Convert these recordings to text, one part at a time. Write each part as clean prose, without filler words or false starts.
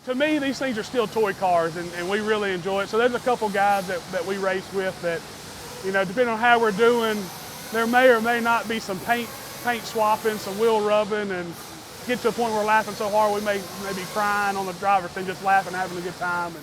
To me, these things are still toy cars, and we really enjoy it. So there's a couple guys that we race with that, you know, depending on how we're doing, there may or may not be some paint swapping, some wheel rubbing, and get to a point where we're laughing so hard we may be crying on the driver's seat, just laughing, having a good time.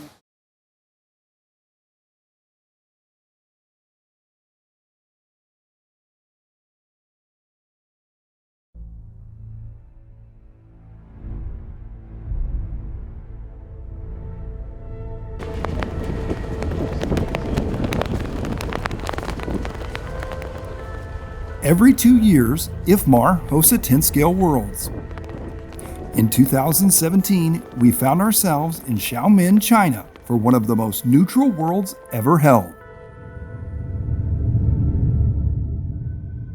Every 2 years, IFMAR hosts a 10-scale Worlds. In 2017, we found ourselves in Xiamen, China for one of the most neutral Worlds ever held.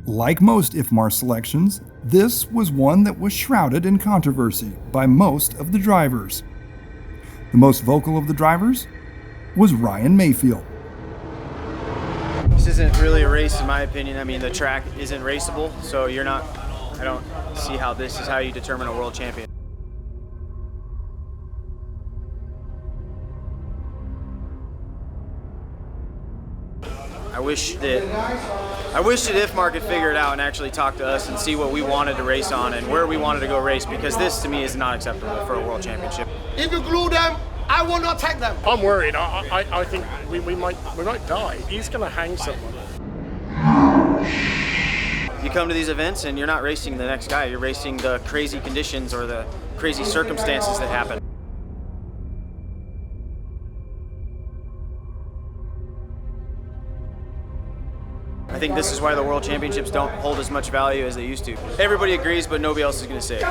Like most IFMAR selections, this was one that was shrouded in controversy by most of the drivers. The most vocal of the drivers was Ryan Mayfield. This isn't really a race in my opinion. I mean, the track isn't raceable, so I don't see how this is how you determine a world champion. I wish that IFMAR could figure it out and actually talk to us and see what we wanted to race on and where we wanted to go race, because this to me is not acceptable for a world championship. If you glue them, I will not take them. I'm worried. I think we might die. He's going to hang someone. You come to these events and you're not racing the next guy. You're racing the crazy conditions or the crazy circumstances that happen. I think this is why the World Championships don't hold as much value as they used to. Everybody agrees, but nobody else is going to say it.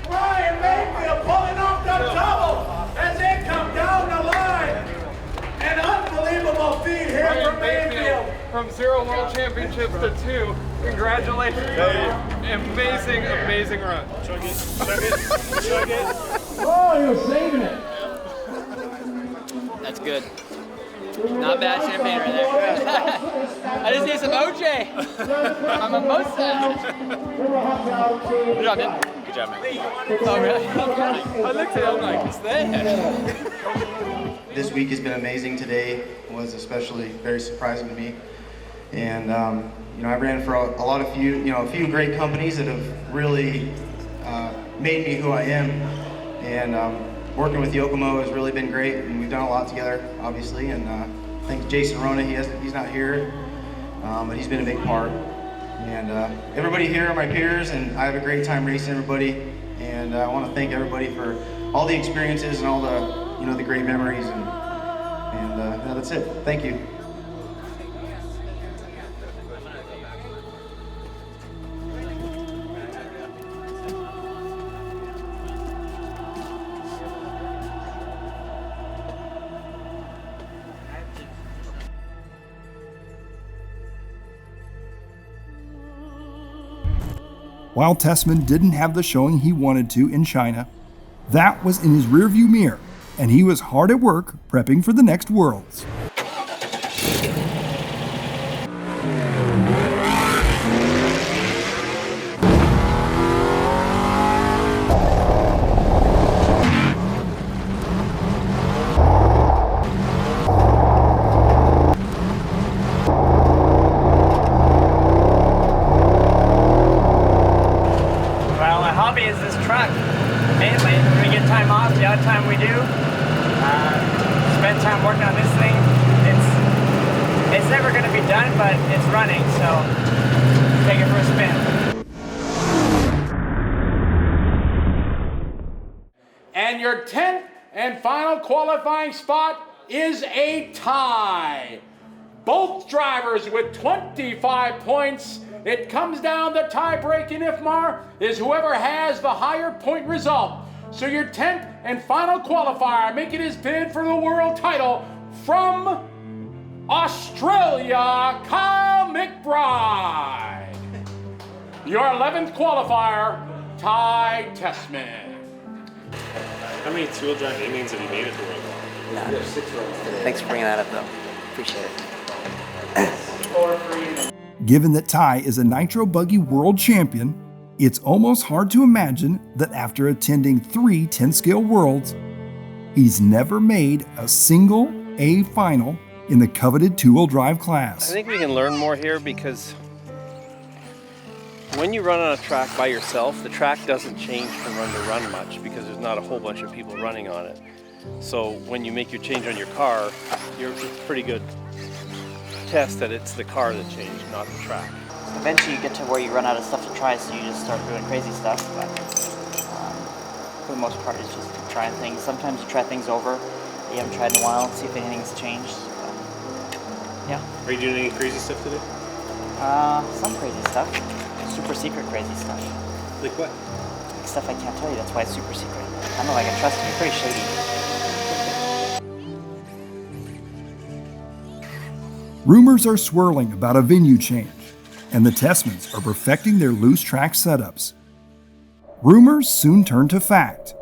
Ryan Mayfield pulling off the double as they come down the line. An unbelievable feat here from Mayfield. From 0 World Championships to 2. Congratulations. Amazing, amazing run. Chug it. Oh, you're saving it. That's good. Not bad champagne right there. I just need some OJ. I'm a mimosa. Good job, man. Good job, man. Oh, really? I looked at it, I'm like, it's there. This week has been amazing. Today was especially very surprising to me. And you know, I ran for a few great companies that have really made me who I am. And working with Yokomo has really been great, and we've done a lot together, obviously. And thanks to Jason Rona, he's not here, but he's been a big part. And everybody here are my peers, and I have a great time racing everybody. And I want to thank everybody for all the experiences and all the the great memories. And that's it. Thank you. While Tessman didn't have the showing he wanted to in China, that was in his rearview mirror, and he was hard at work prepping for the next Worlds. Time we do, spend time working on this thing. It's never going to be done, but it's running, so take it for a spin. And your 10th and final qualifying spot is a tie. Both drivers with 25 points. It comes down the tie-break in IFMAR is whoever has the higher point result. So your 10th and final qualifier making his bid for the world title from Australia, Kyle McBride. Your 11th qualifier, Ty Tessman. How many two-wheel drive innings have you made at the World Cup? Thanks for bringing that up, though. Appreciate it. 4-3. Given that Ty is a nitro buggy world champion, it's almost hard to imagine that after attending 3 10-scale worlds, he's never made a single A final in the coveted two-wheel drive class. I think we can learn more here because when you run on a track by yourself, the track doesn't change from run to run much because there's not a whole bunch of people running on it. So when you make your change on your car, it's a pretty good test that it's the car that changed, not the track. Eventually you get to where you run out of stuff to try, so you just start doing crazy stuff, but for the most part it's just trying things. Sometimes you try things over that you haven't tried in a while, see if anything's changed. Yeah. Are you doing any crazy stuff today? Some crazy stuff. Super secret crazy stuff. Like what? Like stuff I can't tell you, that's why it's super secret. I don't know if I can trust you, pretty shady. Rumors are swirling about a venue change, and the Tessmans are perfecting their loose track setups. Rumors soon turn to fact.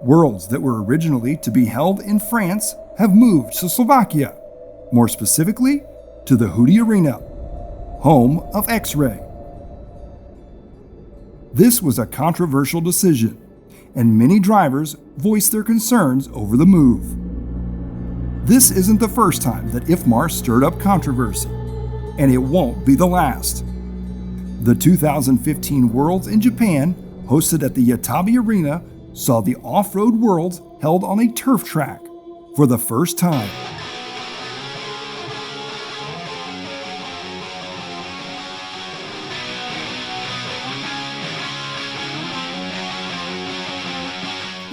Worlds that were originally to be held in France have moved to Slovakia, more specifically to the Hudi Arena, home of X-Ray. This was a controversial decision, and many drivers voiced their concerns over the move. This isn't the first time that IFMAR stirred up controversy, and it won't be the last. The 2015 Worlds in Japan, hosted at the Yatabe Arena, saw the off-road Worlds held on a turf track for the first time.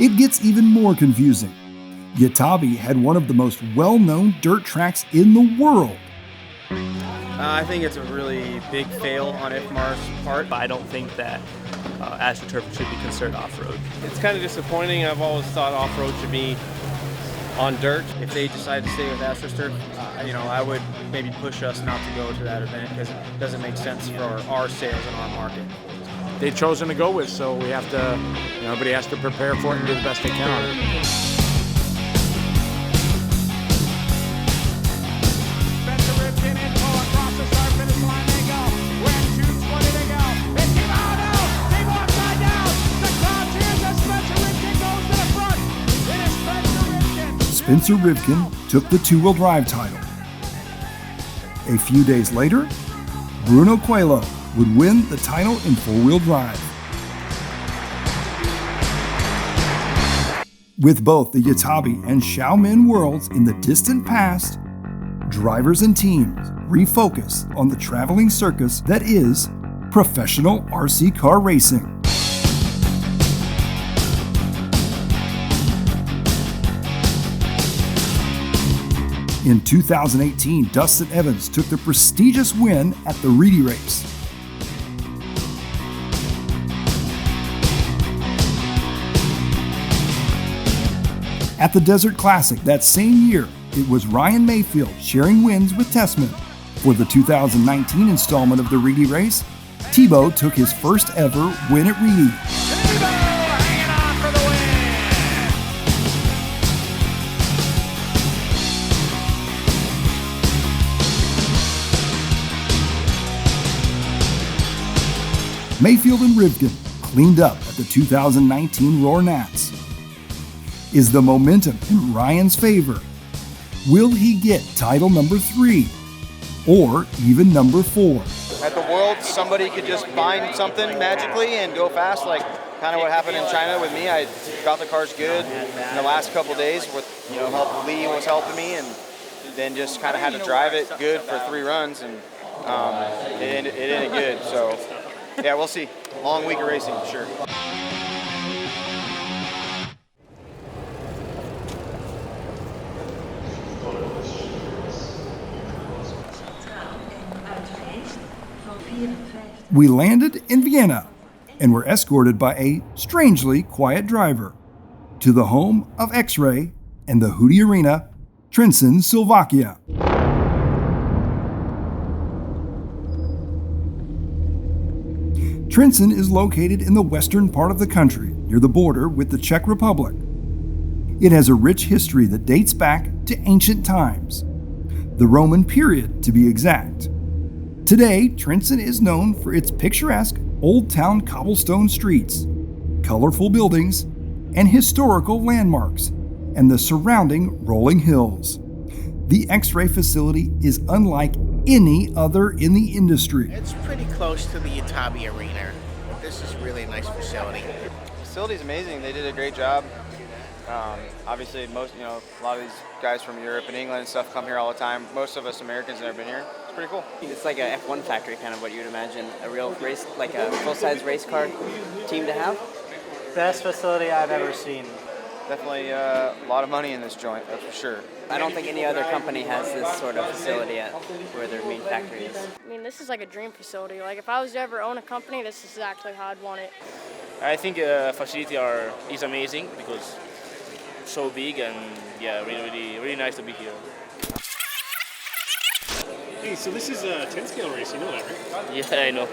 It gets even more confusing. Yatabe had one of the most well-known dirt tracks in the world. I think it's a really big fail on IFMAR's part. I don't think that AstroTurf should be considered off-road. It's kind of disappointing. I've always thought off-road should be on dirt. If they decide to stay with AstroTurf, I would maybe push us not to go to that event because it doesn't make sense for our sales and our market. They've chosen to go with, so we have to, everybody has to prepare for it and do the best they can on it. Spencer Rivkin took the two-wheel drive title. A few days later, Bruno Coelho would win the title in four-wheel drive. With both the Yatabe and Xiaomin Worlds in the distant past, drivers and teams refocused on the traveling circus that is professional RC car racing. In 2018, Dustin Evans took the prestigious win at the Reedy Race. At the Desert Classic that same year, it was Ryan Mayfield sharing wins with Tessman. For the 2019 installment of the Reedy Race, Tebow took his first ever win at Reedy. Mayfield and Rivkin cleaned up at the 2019 Roar Nats. Is the momentum in Ryan's favor? Will he get title number 3 or even number 4? At the World, somebody could just find something magically and go fast, like kind of what happened in China with me. I got the cars good in the last couple days with help. Lee was helping me, and then just kind of had to drive it good for 3 runs, and it ended good. So yeah, we'll see. Long week of racing for sure. We landed in Vienna and were escorted by a strangely quiet driver to the home of X-Ray and the Hudi Arena, Trencin, Slovakia. Trencin is located in the western part of the country, near the border with the Czech Republic. It has a rich history that dates back to ancient times, the Roman period to be exact. Today, Trencin is known for its picturesque old town cobblestone streets, colorful buildings, and historical landmarks, and the surrounding rolling hills. The X-Ray facility is unlike any other in the industry. It's pretty close to the Itabi Arena. This is really a nice facility. The facility's amazing. They did a great job. Obviously, a lot of these guys from Europe and England and stuff come here all the time. Most of us Americans have never been here. It's pretty cool. It's like a F1 factory, kind of what you would imagine a real race, like a full-size race car team to have. Best facility I've ever seen. Definitely a lot of money in this joint, that's for sure. I don't think any other company has this sort of facility at where their main factory is. I mean, this is like a dream facility. Like, if I was to ever own a company, this is exactly how I'd want it. I think facility is amazing because so big and yeah, really nice to be here. Hey, so this is a 10 scale race, you know that, right? Yeah, I know.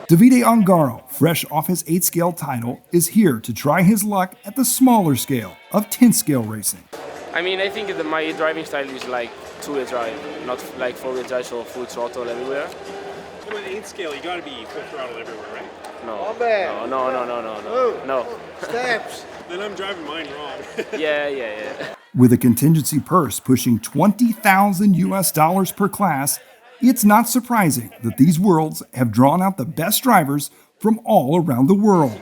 Davide Ongaro, fresh off his 8-scale title, is here to try his luck at the smaller scale of 10-scale racing. I mean, I think that my driving style is like two-wheel drive, not like four-wheel drive, so full throttle everywhere. So with 8 scale, you gotta be full throttle everywhere, right? No. Steps. Then I'm driving mine wrong. Yeah. With a contingency purse pushing $20,000 per class, it's not surprising that these worlds have drawn out the best drivers from all around the world.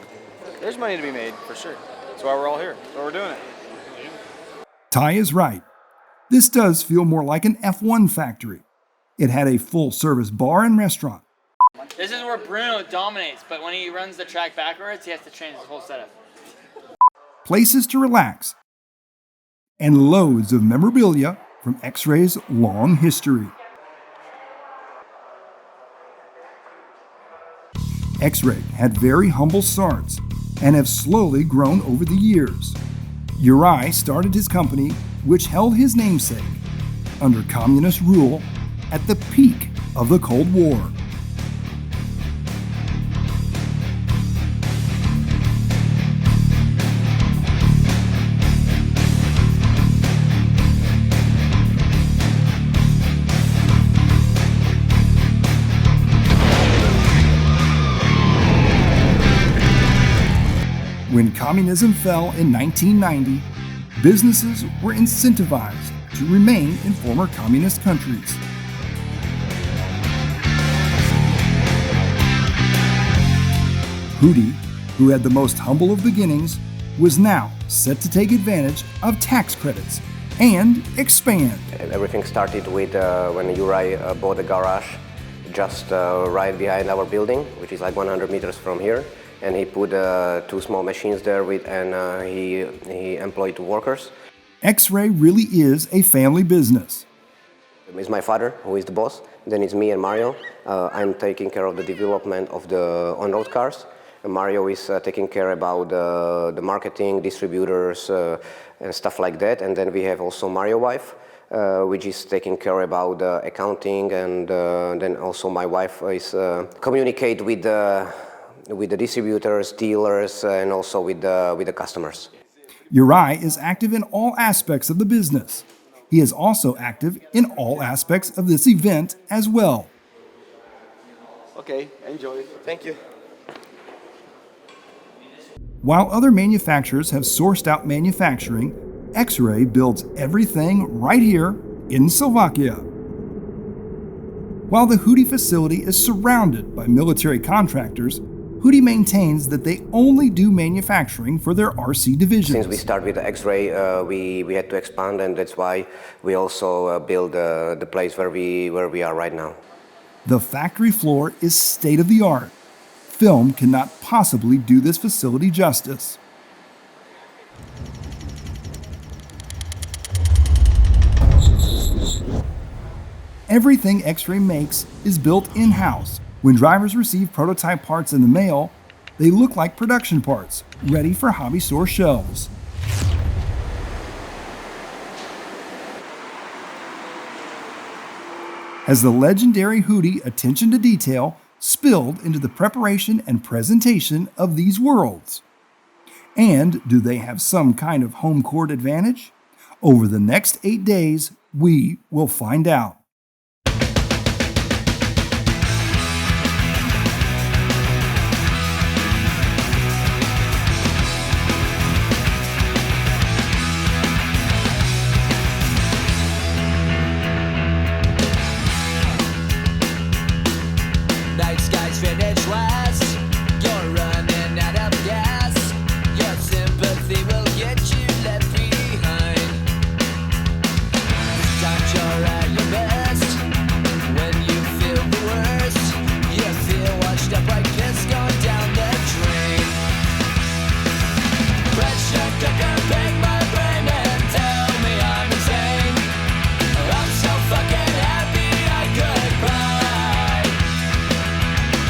There's money to be made, for sure. That's why we're all here. That's why we're doing it. Ty is right. This does feel more like an F1 factory. It had a full-service bar and restaurant. This is where Bruno dominates, but when he runs the track backwards, he has to change his whole setup. Places to relax, and loads of memorabilia from X-Ray's long history. X-Ray had very humble starts and have slowly grown over the years. Uri started his company, which held his namesake, under communist rule at the peak of the Cold War. When communism fell in 1990, businesses were incentivized to remain in former communist countries. Hootie, who had the most humble of beginnings, was now set to take advantage of tax credits and expand. Everything started with when Uri bought a garage just right behind our building, which is like 100 meters from here. And he put 2 small machines there and he employed 2 workers. X-Ray really is a family business. It's my father who is the boss, then it's me and Mario. I'm taking care of the development of the on-road cars. And Mario is taking care about the marketing, distributors, and stuff like that. And then we have also Mario's wife, which is taking care about accounting, and then also my wife is communicate with the distributors, dealers, and also with the customers. Uri is active in all aspects of the business. He is also active in all aspects of this event as well. Okay, enjoy. Thank you. While other manufacturers have sourced out manufacturing, X-Ray builds everything right here in Slovakia. While the Hootie facility is surrounded by military contractors, Hootie maintains that they only do manufacturing for their RC divisions. Since we started with the X-Ray, we had to expand, and that's why we also build the place where we are right now. The factory floor is state-of-the-art. Film cannot possibly do this facility justice. Everything X-Ray makes is built in-house. When drivers receive prototype parts in the mail, they look like production parts, ready for hobby store shelves. As the legendary Hootie attention to detail spilled into the preparation and presentation of these worlds. And do they have some kind of home court advantage? Over the next 8 days, we will find out. always finish last. You're running out of gas. Your sympathy will get you left behind. Sometimes you're at your best when you feel the worst. You feel washed up like this going down the drain. Pressure cooker, bang my brain and tell me I'm insane. I'm so fucking happy I could cry.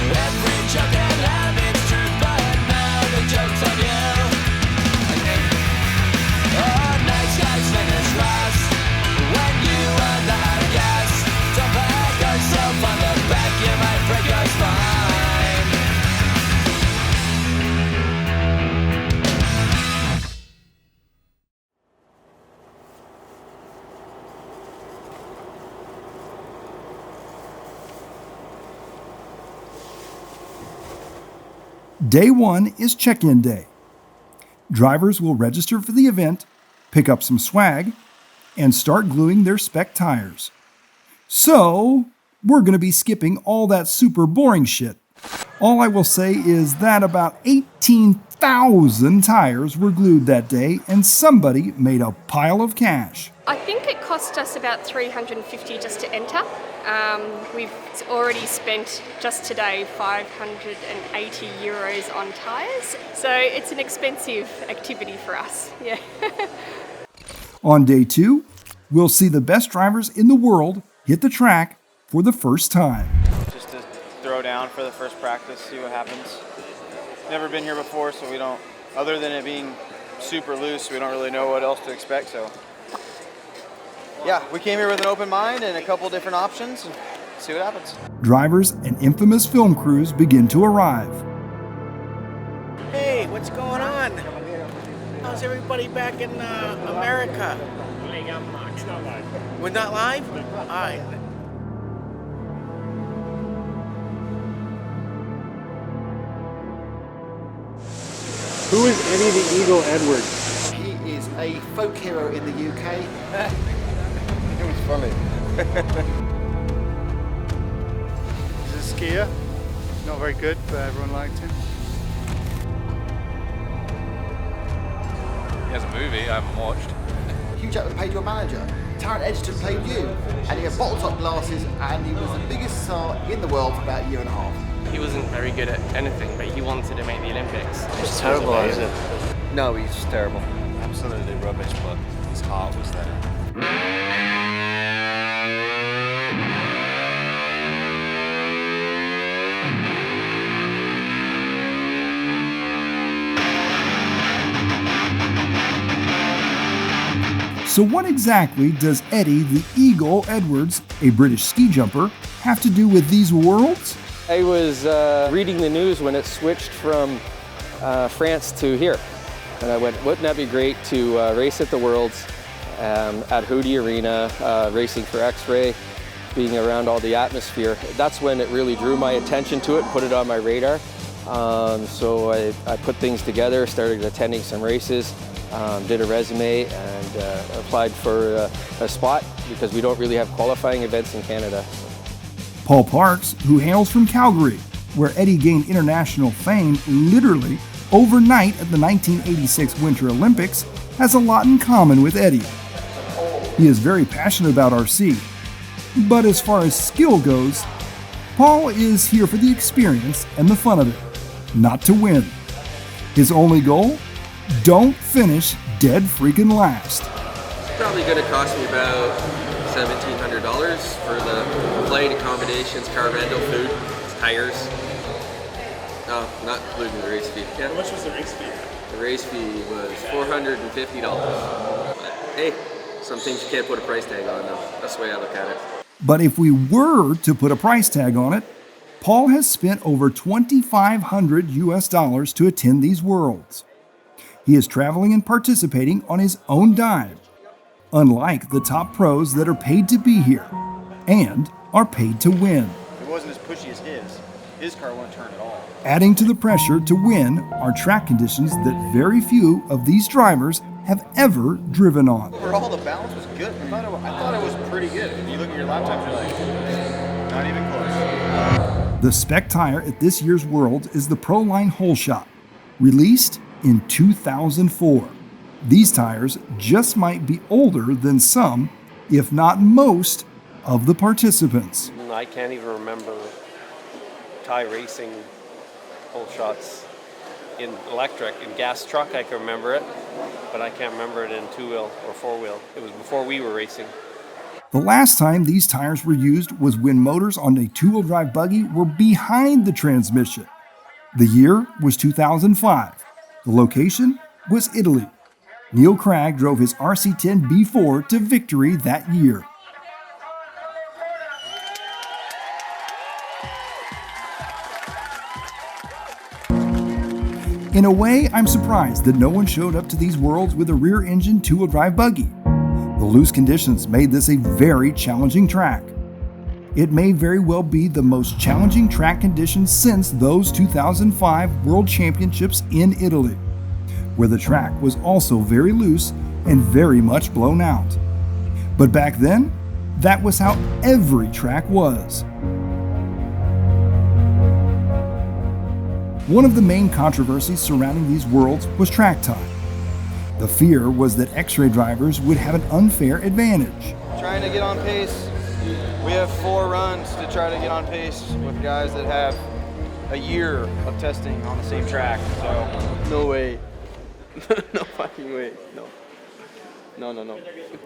Every joke and habit's true, but now the joke's on you. Oh, nice guys finish last when you run out of gas. Don't pat yourself on the back, you might break your spine. Day 1 is check-in day. Drivers will register for the event, pick up some swag, and start gluing their spec tires. So, we're going to be skipping all that super boring shit. All I will say is that about 18,000 tires were glued that day, and somebody made a pile of cash. I think it cost us about $350 just to enter. We've already spent just today €580 on tyres, so it's an expensive activity for us. Yeah. On day 2, we'll see the best drivers in the world hit the track for the first time. Just to throw down for the first practice, see what happens. Never been here before, so we don't, other than it being super loose, we don't really know what else to expect, so. Yeah, we came here with an open mind and a couple different options, and see what happens. Drivers and infamous film crews begin to arrive. Hey, what's going on? How's everybody back in America? We're not live? All right. Who is Eddie the Eagle Edwards? He is a folk hero in the UK. It was funny. He's a skier. Not very good, but everyone liked him. He has a movie I haven't watched. Hugh Jackman played your manager. Taron Egerton played you. And he had bottle top glasses, and he was the biggest star in the world for about a year and a half. He wasn't very good at anything, but he wanted to make the Olympics. It's terrible, isn't it? No, he's just terrible. Absolutely rubbish, but his heart was there. So what exactly does Eddie the Eagle Edwards, a British ski jumper, have to do with these worlds? I was reading the news when it switched from France to here. And I went, wouldn't that be great to race at the Worlds at Hootie Arena, racing for X-Ray, being around all the atmosphere. That's when it really drew my attention to it and put it on my radar. So I put things together, started attending some races, did a resume, and applied for a spot because we don't really have qualifying events in Canada. Paul Parks, who hails from Calgary, where Eddie gained international fame literally overnight at the 1986 Winter Olympics, has a lot in common with Eddie. He is very passionate about RC, but as far as skill goes, Paul is here for the experience and the fun of it, not to win. His only goal? Don't finish dead freaking last. It's probably going to cost me about $1,700 for the flight, accommodations, car rental, food, tires. No, not including the race fee. Yeah. How much was the race fee? The race fee was $450. But hey, some things you can't put a price tag on though. That's the way I look at it. But if we were to put a price tag on it, Paul has spent over $2,500 to attend these worlds. He is traveling and participating on his own dime, unlike the top pros that are paid to be here and are paid to win. It wasn't as pushy as his. His car wouldn't turn at all. Adding to the pressure to win are track conditions that very few of these drivers have ever driven on. Overall, the balance was good. I thought it was pretty good. If you look at your lap times, you're like, not even close. The spec tire at this year's Worlds is the Proline Whole Shot, released in 2004. These tires just might be older than some, if not most, of the participants. I can't even remember tie racing whole shots in electric. In gas truck, I can remember it, but I can't remember it in two-wheel or four-wheel. It was before we were racing. The last time these tires were used was when motors on a two-wheel drive buggy were behind the transmission. The year was 2005. The location was Italy. Neil Cragg drove his RC10 B4 to victory that year. In a way, I'm surprised that no one showed up to these Worlds with a rear-engine two-wheel drive buggy. The loose conditions made this a very challenging track. It may very well be the most challenging track conditions since those 2005 World Championships in Italy, where the track was also very loose and very much blown out. But back then, that was how every track was. One of the main controversies surrounding these Worlds was track time. The fear was that X-ray drivers would have an unfair advantage. Trying to get on pace. We have 4 runs to try to get on pace with guys that have a year of testing on the same track. So no way. No fucking way. No.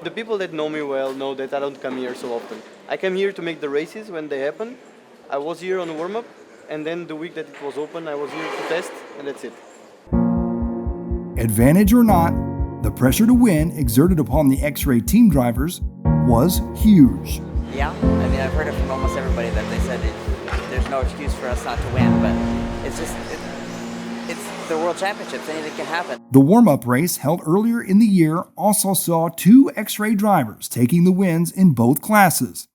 The people that know me well know that I don't come here so often. I come here to make the races when they happen. I was here on warm-up, and then the week that it was open, I was here to test, and that's it. Advantage or not, the pressure to win exerted upon the X-ray team drivers was huge. Yeah, I mean, I've heard it from almost everybody that they said there's no excuse for us not to win, but it's just, it's the World Championships, anything can happen. The warm-up race held earlier in the year also saw 2 X-ray drivers taking the wins in both classes,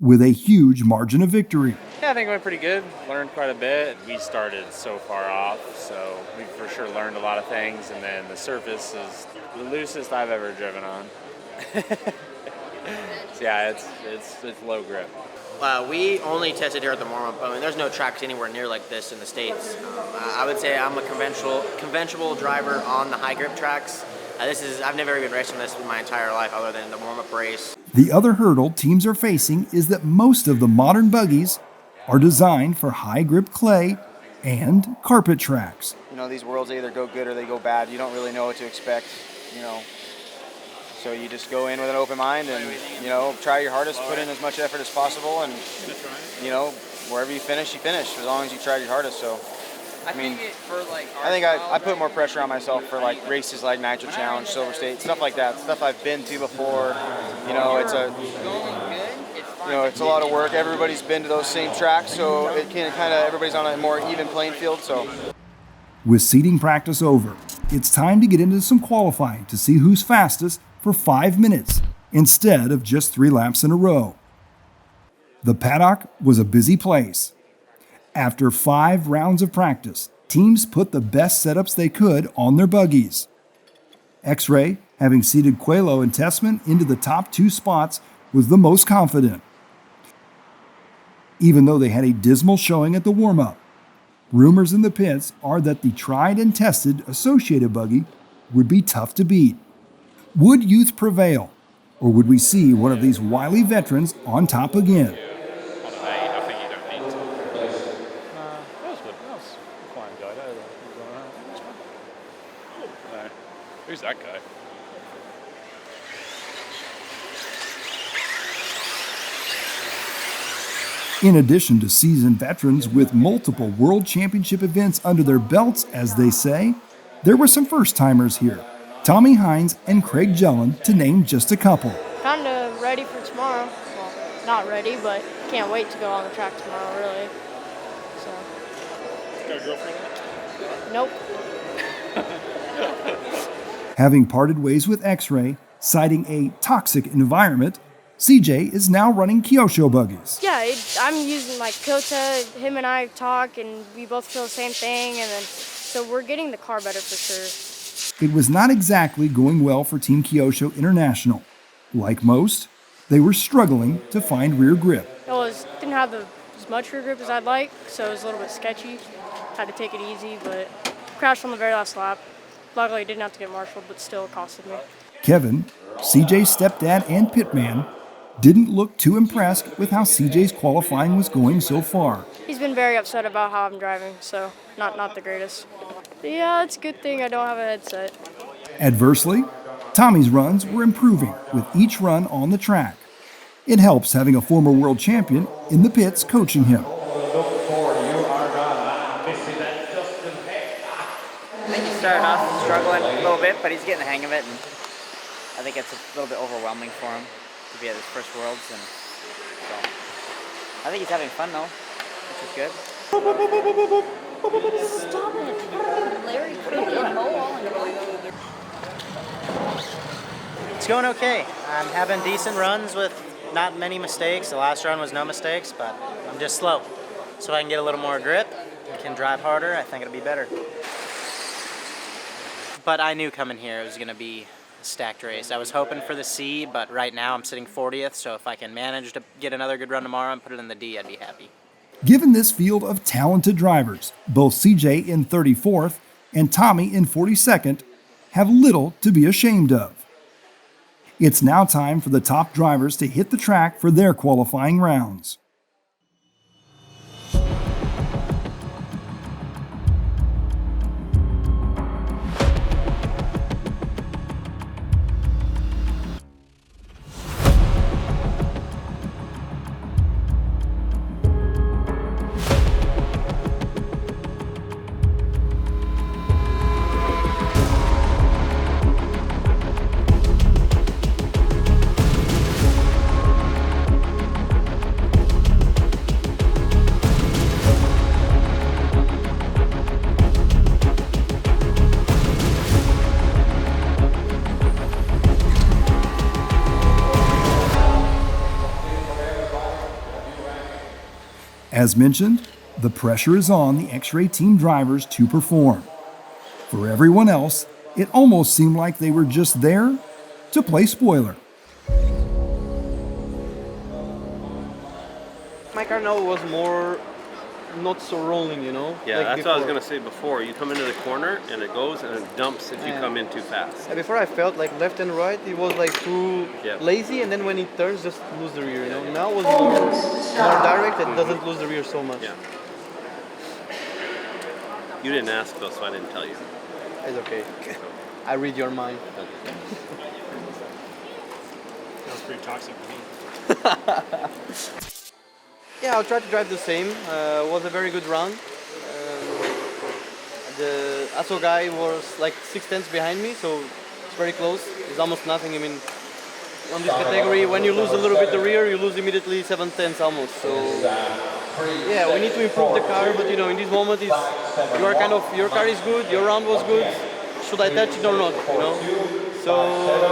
with a huge margin of victory. Yeah, I think it went pretty good. Learned quite a bit. We started so far off, so we for sure learned a lot of things, and then the surface is the loosest I've ever driven on. So yeah, it's low grip. We only tested here at the warm-up. I mean, there's no tracks anywhere near like this in the States. I would say I'm a conventional driver on the high grip tracks. I've never even raced on this in my entire life other than the warm-up race. The other hurdle teams are facing is that most of the modern buggies are designed for high grip clay and carpet tracks. You know, these Worlds either go good or they go bad. You don't really know what to expect, you know. So you just go in with an open mind and, you know, try your hardest, put in as much effort as possible, and, you know, wherever you finish, as long as you try your hardest. So, I think I put more pressure on myself for like races like Nitro Challenge, Silver State, stuff like that, stuff I've been to before. You know, it's a lot of work. Everybody's been to those same tracks, so it can everybody's on a more even playing field. So, with seating practice over, it's time to get into some qualifying to see who's fastest for 5 minutes instead of just 3 laps in a row. The paddock was a busy place. After 5 rounds of practice, teams put the best setups they could on their buggies. X-Ray, having seated Coelho and Tessman into the top 2 spots, was the most confident. Even though they had a dismal showing at the warm-up, rumors in the pits are that the tried and tested Associated buggy would be tough to beat. Would youth prevail, or would we see one of these wily veterans on top again? I think you don't need to. That was good. That was a fine guy. No. Who's that guy? In addition to seasoned veterans with multiple World Championship events under their belts, as they say, there were some first-timers here. Tommy Hines and Craig Jellin, to name just a couple. Kind of ready for tomorrow. Well, not ready, but can't wait to go on the track tomorrow, really. So. Got a girlfriend? Nope. Having parted ways with X-Ray, citing a toxic environment, CJ is now running Kyosho buggies. Yeah, I'm using like Kota. Him and I talk, and we both feel the same thing, and then so we're getting the car better for sure. It was not exactly going well for Team Kyosho International. Like most, they were struggling to find rear grip. Didn't have the as much rear grip as I'd like, so it was a little bit sketchy. Had to take it easy, but crashed on the very last lap. Luckily, I didn't have to get marshaled, but still it costed me. Kevin, CJ's stepdad and pitman, didn't look too impressed with how CJ's qualifying was going so far. He's been very upset about how I'm driving, so not the greatest. But yeah, it's a good thing I don't have a headset. Adversely, Tommy's runs were improving with each run on the track. It helps having a former world champion in the pits coaching him. I think he started off struggling a little bit, but he's getting the hang of it, and I think it's a little bit overwhelming for him to be at his first Worlds, and so I think he's having fun though, which is good. Stop it. Larry freaking mow all in the It's going okay. I'm having decent runs with not many mistakes. The last run was no mistakes, but I'm just slow. So if I can get a little more grip, can drive harder, I think it'll be better. But I knew coming here it was going to be a stacked race. I was hoping for the C, but right now I'm sitting 40th, so if I can manage to get another good run tomorrow and put it in the D, I'd be happy. Given this field of talented drivers, both CJ in 34th and Tommy in 42nd have little to be ashamed of. It's now time for the top drivers to hit the track for their qualifying rounds. As mentioned, the pressure is on the X-Ray team drivers to perform. For everyone else, it almost seemed like they were just there to play spoiler. My car now was more not so rolling, you know? Yeah, like that's before. what I was going to say before. You come into the corner and it goes and it dumps if you come in too fast. Yeah, before I felt like left and right, it was like too lazy, and then when it turns, just lose the rear, you know? Now it was more direct, it doesn't lose the rear so much. Yeah. You didn't ask though, so I didn't tell you. It's okay. I read your mind. Feels pretty toxic to me. Yeah, I'll try to drive the same. Was a very good round. The ASO guy was like 6/10 behind me, so it's very close. It's almost nothing. I mean, on this category, when you lose a little bit the rear, you lose immediately 7/10 almost. So yeah, we need to improve the car. But you know, in this moment, your car is good, your round was good. Should I touch it or not? You know. So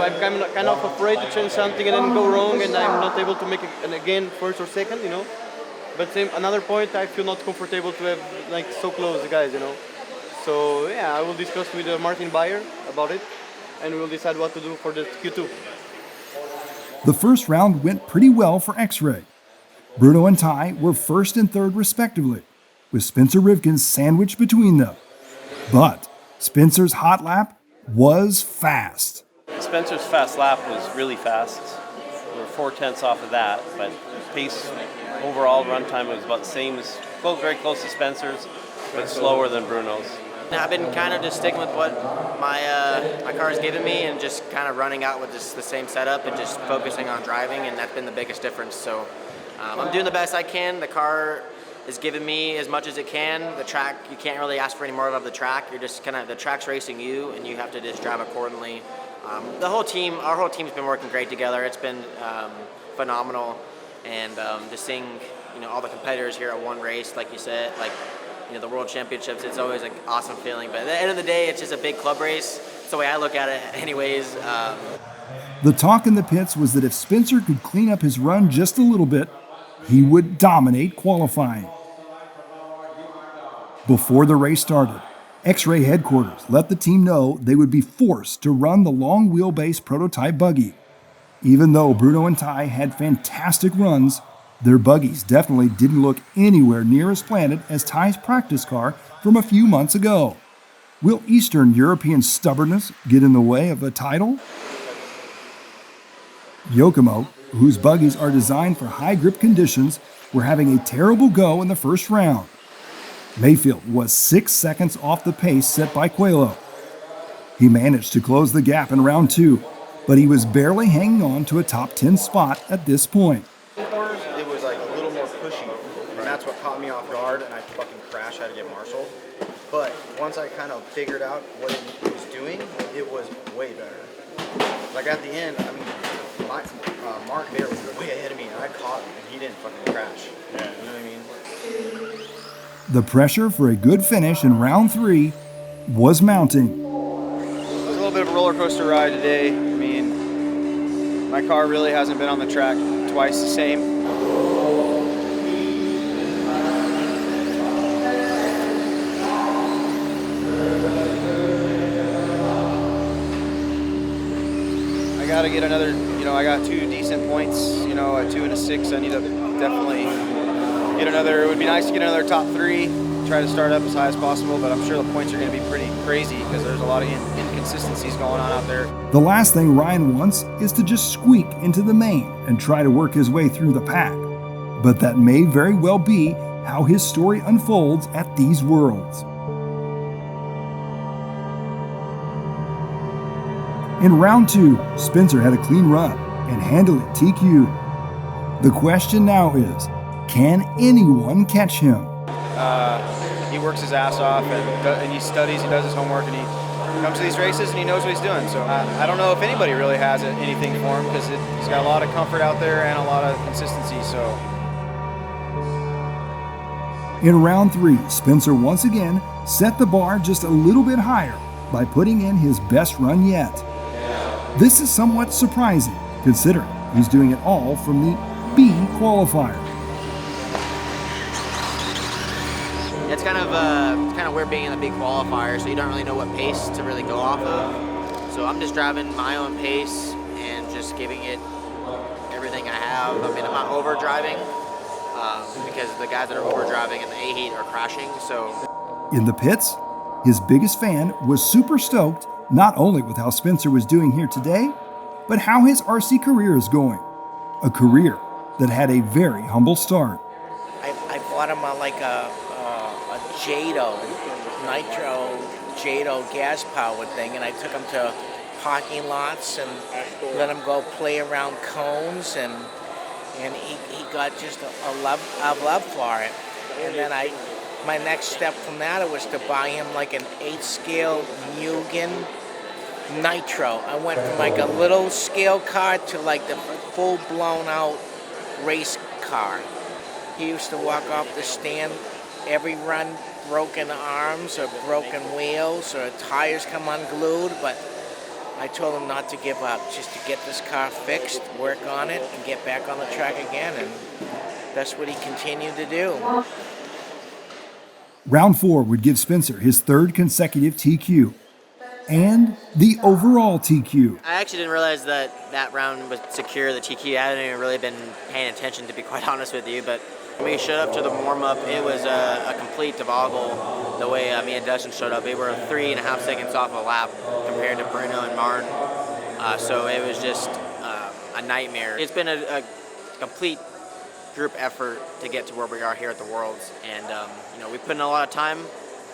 I'm kind of afraid to change something and then go wrong, and I'm not able to make it again first or second. You know. But another point, I feel not comfortable to have like so close the guys, you know. So yeah, I will discuss with Martin Bayer about it, and we'll decide what to do for the Q2. The first round went pretty well for X-Ray. Bruno and Ty were first and third respectively, with Spencer Rivkin sandwiched between them. But Spencer's hot lap was fast. Spencer's fast lap was really fast. We were 4/10 off of that, but pace overall run time was about the same as, both very close to Spencer's, but slower than Bruno's. I've been kind of just sticking with what my car's given me and just kind of running out with just the same setup and just focusing on driving, and that's been the biggest difference. So I'm doing the best I can. The car is giving me as much as it can. The track, you can't really ask for any more of the track. You're just kind of, the track's racing you, and you have to just drive accordingly. Our whole team's been working great together. It's been phenomenal. And just seeing, all the competitors here at one race, like you said, like, the World Championships, it's always an awesome feeling. But at the end of the day, it's just a big club race. It's the way I look at it anyways. The talk in the pits was that if Spencer could clean up his run just a little bit, he would dominate qualifying. Before the race started, X-Ray headquarters let the team know they would be forced to run the long wheelbase prototype buggy. Even though Bruno and Ty had fantastic runs, Their buggies definitely didn't look anywhere near as planted as Ty's practice car from a few months ago. Will Eastern European stubbornness get in the way of a title? Yokomo, whose buggies are designed for high grip conditions, were having a terrible go in the first round. Mayfield was 6 seconds off the pace set by Coelho. He managed to close the gap in round 2, but he was barely hanging on to a top 10 spot at this point. It was like a little more pushy, and that's what caught me off guard, and I fucking crashed, had to get marshaled. But once I kind of figured out what it was doing, it was way better. Like at the end, I mean, Mark there was way ahead of me, and I caught him, and he didn't fucking crash. Yeah. You know what I mean? The pressure for a good finish in round 3 was mounting. It was a little bit of a roller coaster ride today. I mean, my car really hasn't been on the track twice the same. I got to get another, I got 2 decent points, a 2 and a 6. I need to definitely get another. It would be nice to get another top 3, try to start up as high as possible, but I'm sure the points are going to be pretty crazy because there's a lot of inconsistencies going on out there. The last thing Ryan wants is to just squeak into the main and try to work his way through the pack. But that may very well be how his story unfolds at these Worlds. In round 2, Spencer had a clean run and handled it TQ. The question now is, can anyone catch him? He works his ass off and he studies, he does his homework, and he comes to these races and he knows what he's doing. So I don't know if anybody really has anything for him because he's got a lot of comfort out there and a lot of consistency. So in round 3, Spencer once again set the bar just a little bit higher by putting in his best run yet. This is somewhat surprising, considering he's doing it all from the B qualifier. It's kind of weird being in the big qualifier, so you don't really know what pace to really go off of. So I'm just driving my own pace and just giving it everything I have. I mean, I'm not over driving because the guys that are over driving in the A heat are crashing. So in the pits, his biggest fan was super stoked not only with how Spencer was doing here today, but how his RC career is going. A career that had a very humble start. I bought him a Jado, nitro Jado gas powered thing, and I took him to parking lots and let him go play around cones, and he got just a love for it. And then my next step from that was to buy him like an 8-scale Mugen Nitro. I went from like a little scale car to like the full blown out race car. He used to walk off the stand every run, broken arms or broken wheels or tires come unglued, but I told him not to give up, just to get this car fixed, work on it, and get back on the track again, and that's what he continued to do. Round 4 would give Spencer his 3rd consecutive TQ and the overall TQ. I actually didn't realize that round would secure the TQ. I hadn't even really been paying attention, to be quite honest with you, but when we showed up to the warm-up, it was a complete debacle the way me and Dustin showed up. We were 3.5 seconds off a lap compared to Bruno and Martin, so it was just a nightmare. It's been a complete group effort to get to where we are here at the Worlds, and we put in a lot of time,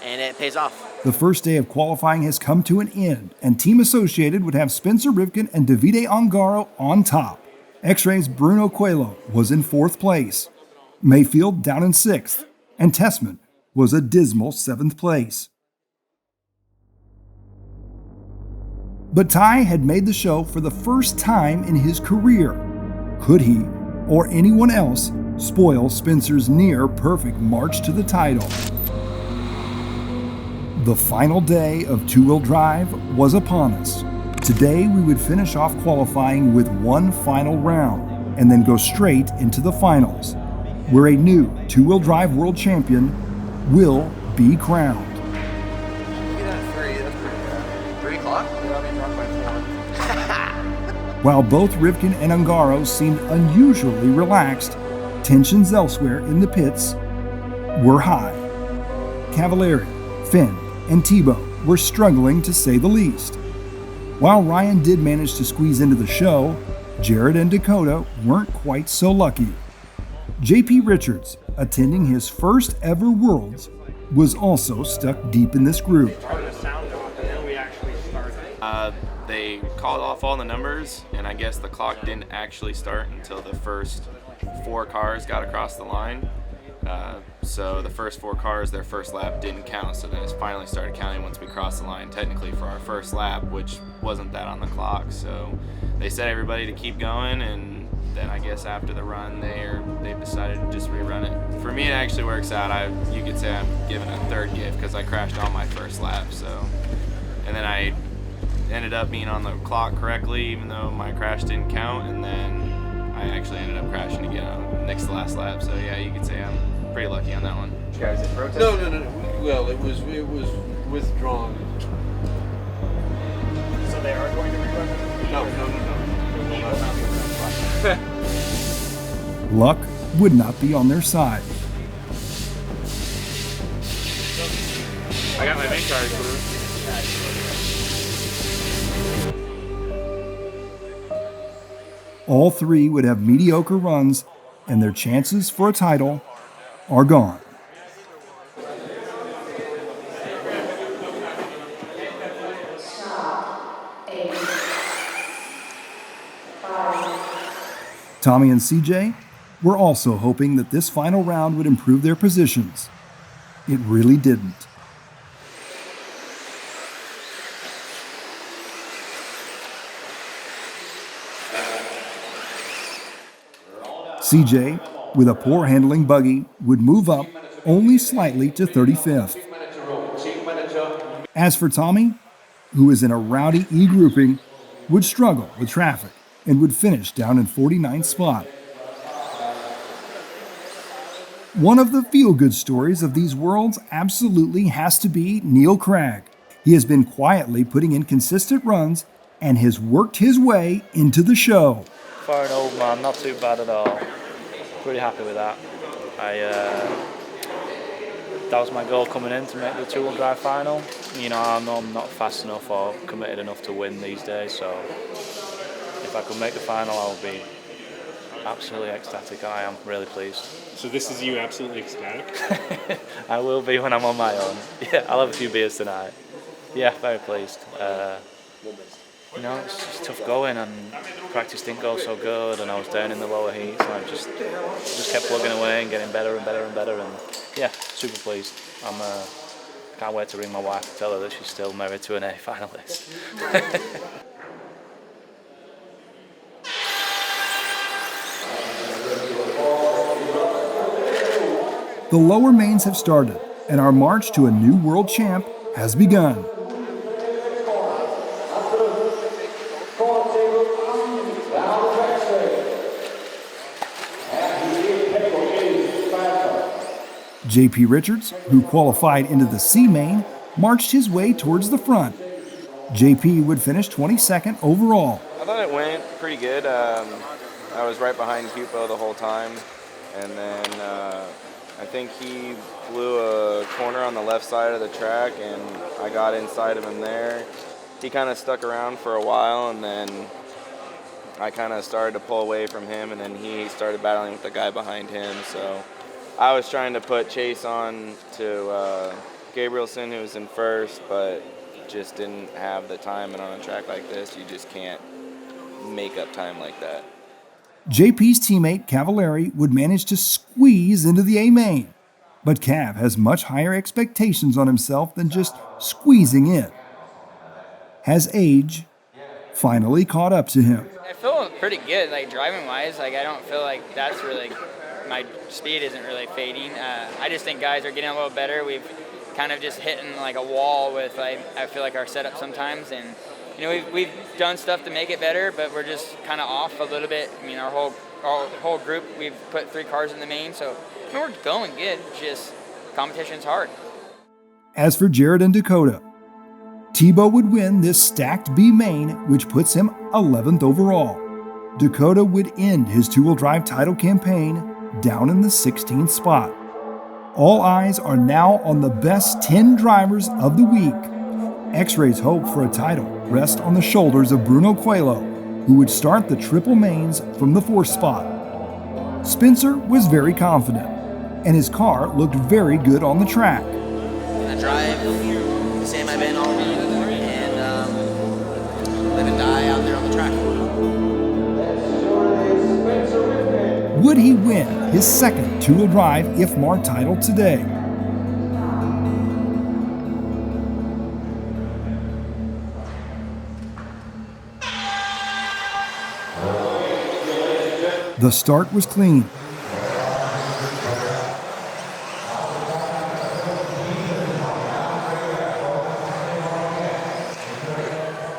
and it pays off. The first day of qualifying has come to an end, and Team Associated would have Spencer Rivkin and Davide Ongaro on top. X-Ray's Bruno Coelho was in 4th place. Mayfield down in 6th, and Tessman was a dismal 7th place. But Ty had made the show for the first time in his career. Could he, or anyone else, spoil Spencer's near-perfect march to the title? The final day of two-wheel drive was upon us. Today we would finish off qualifying with one final round and then go straight into the finals, where a new two-wheel drive world champion will be crowned. While both Rivkin and Ongaro seemed unusually relaxed, tensions elsewhere in the pits were high. Cavallari, Finn, and Tebow were struggling to say the least. While Ryan did manage to squeeze into the show, Jared and Dakota weren't quite so lucky. JP Richards, attending his first ever Worlds, was also stuck deep in this group. They called off all the numbers, and I guess the clock didn't actually start until the first 4 cars got across the line. So the first 4 cars, their first lap didn't count, so then it finally started counting once we crossed the line, technically for our first lap, which wasn't that on the clock. So they said everybody to keep going, and then I guess after the run, they've decided to just rerun it. For me, it actually works out. You could say I'm given a third gift because I crashed on my first lap. So, and then I ended up being on the clock correctly, even though my crash didn't count, and then I actually ended up crashing again on next to last lap. So yeah, you could say I'm pretty lucky on that one. Guys, it protest? No. Well, it was withdrawn. So they are going to rerun it? No. Luck would not be on their side. I got my main card blue. All 3 would have mediocre runs, and their chances for a title are gone. Tommy and CJ were also hoping that this final round would improve their positions. It really didn't. CJ, with a poor handling buggy, would move up only slightly to 35th. As for Tommy, who is in a rowdy E grouping, would struggle with traffic and would finish down in 49th spot. One of the feel-good stories of these Worlds absolutely has to be Neil Cragg. He has been quietly putting in consistent runs and has worked his way into the show. For an old man, not too bad at all. Pretty happy with that. That was my goal coming in, to make the two-wheel drive final. You know, I know I'm not fast enough or committed enough to win these days, so if I could make the final, I'll be absolutely ecstatic. I am really pleased. So this is you absolutely ecstatic? I will be when I'm on my own. Yeah, I'll have a few beers tonight. Yeah, very pleased. You know, it's just tough going, and practice didn't go so good, and I was down in the lower heat, so I just kept plugging away and getting better and better and better, and yeah, super pleased. Can't wait to ring my wife and tell her that she's still married to an A finalist. The lower mains have started, and our march to a new world champ has begun. JP Richards, who qualified into the C main, marched his way towards the front. JP would finish 22nd overall. I thought it went pretty good. I was right behind Hupo the whole time, and then I think he blew a corner on the left side of the track, and I got inside of him there. He kind of stuck around for a while, and then I kind of started to pull away from him, and then he started battling with the guy behind him. So I was trying to put Chase on to Gabrielson, who was in first, but just didn't have the time. And on a track like this, you just can't make up time like that. JP's teammate Cavallari would manage to squeeze into the A main, but Cav has much higher expectations on himself than just squeezing in. Has age finally caught up to him? I feel pretty good, like driving-wise. Like I don't feel like that's really, my speed isn't really fading. I just think guys are getting a little better. We've kind of just hitting like a wall with, I feel like, our setup sometimes, and you know, we've done stuff to make it better, but we're just kind of off a little bit. I mean, our whole group, we've put 3 cars in the main, so I mean, we're going good. Just competition's hard. As for Jared and Dakota, Tebow would win this stacked B main, which puts him 11th overall. Dakota would end his two-wheel drive title campaign down in the 16th spot. All eyes are now on the best 10 drivers of the week. X-Ray's hope for a title rests on the shoulders of Bruno Coelho, who would start the triple mains from the 4th spot. Spencer was very confident, and his car looked very good on the track. I drive the same I've been all week, and live and die out there on the track. Would he win his second two-wheel drive IFMAR title today? The start was clean.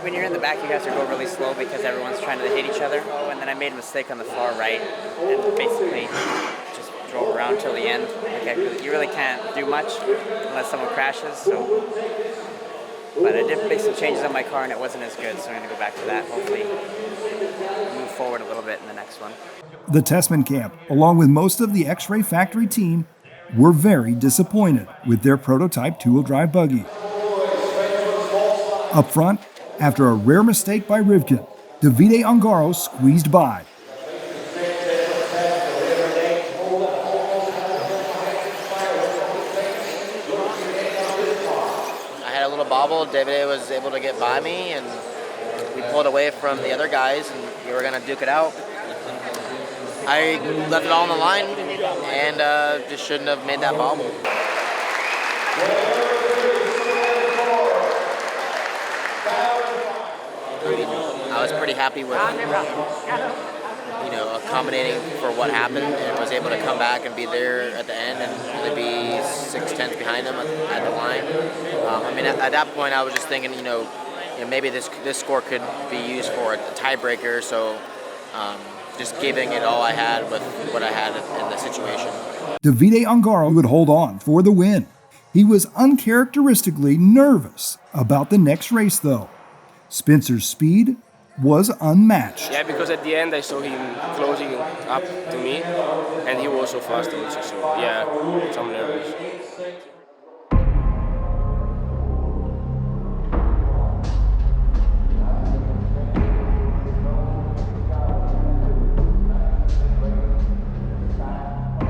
When you're in the back, you have to go really slow because everyone's trying to hit each other. Oh, and then I made a mistake on the far right and basically just drove around till the end. Like you really can't do much unless someone crashes. But I did make some changes on my car and it wasn't as good, so I'm going to go back to that. Hopefully move forward a little bit in the next one. The Tessman camp, along with most of the X-Ray factory team, were very disappointed with their prototype two-wheel drive buggy. Up front, after a rare mistake by Rivkin, Davide Ongaro squeezed by. I had a little bobble. David was able to get by me, and we pulled away from the other guys, and we were going to duke it out. I left it all on the line, and just shouldn't have made that bobble. I was pretty happy with, accommodating for what happened, and was able to come back and be there at the end and really be 6/10 behind them at the line. At that point, I was just thinking, maybe this score could be used for a tiebreaker. So. Just giving it all I had with what I had in the situation. Davide Ongaro would hold on for the win. He was uncharacteristically nervous about the next race, though. Spencer's speed was unmatched. Yeah, because at the end I saw him closing up to me, and he was so fast also. So yeah, I'm nervous.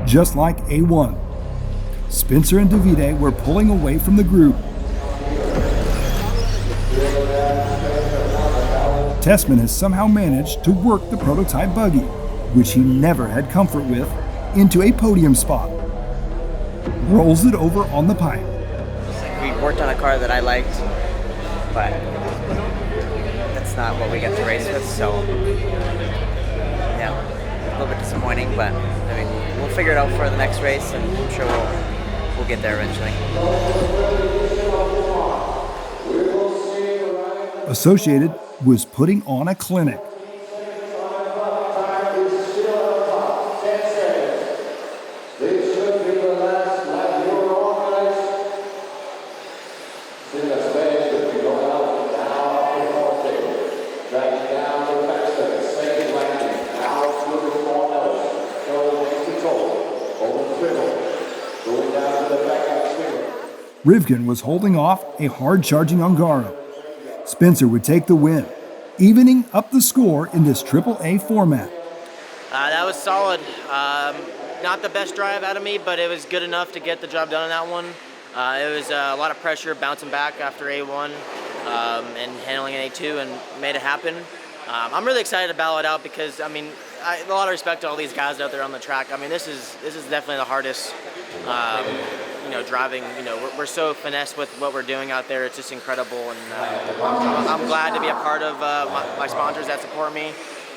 Just like A1, Spencer and Davide were pulling away from the group. Tessman has somehow managed to work the prototype buggy, which he never had comfort with, into a podium spot. Rolls it over on the pipe. We worked on a car that I liked, but that's not what we got to race with, so yeah, a little bit disappointing, but we'll figure it out for the next race, and I'm sure we'll get there eventually. Associated was putting on a clinic. Rivkin was holding off a hard-charging Ongaro. Spencer would take the win, evening up the score in this AAA format. That was solid. Not the best drive out of me, but it was good enough to get the job done on that one. It was a lot of pressure bouncing back after A1 and handling an A2 and made it happen. I'm really excited to battle it out because, a lot of respect to all these guys out there on the track. This is definitely the hardest driving. We're so finessed with what we're doing out there. It's just incredible, and I'm glad to be a part of my sponsors that support me.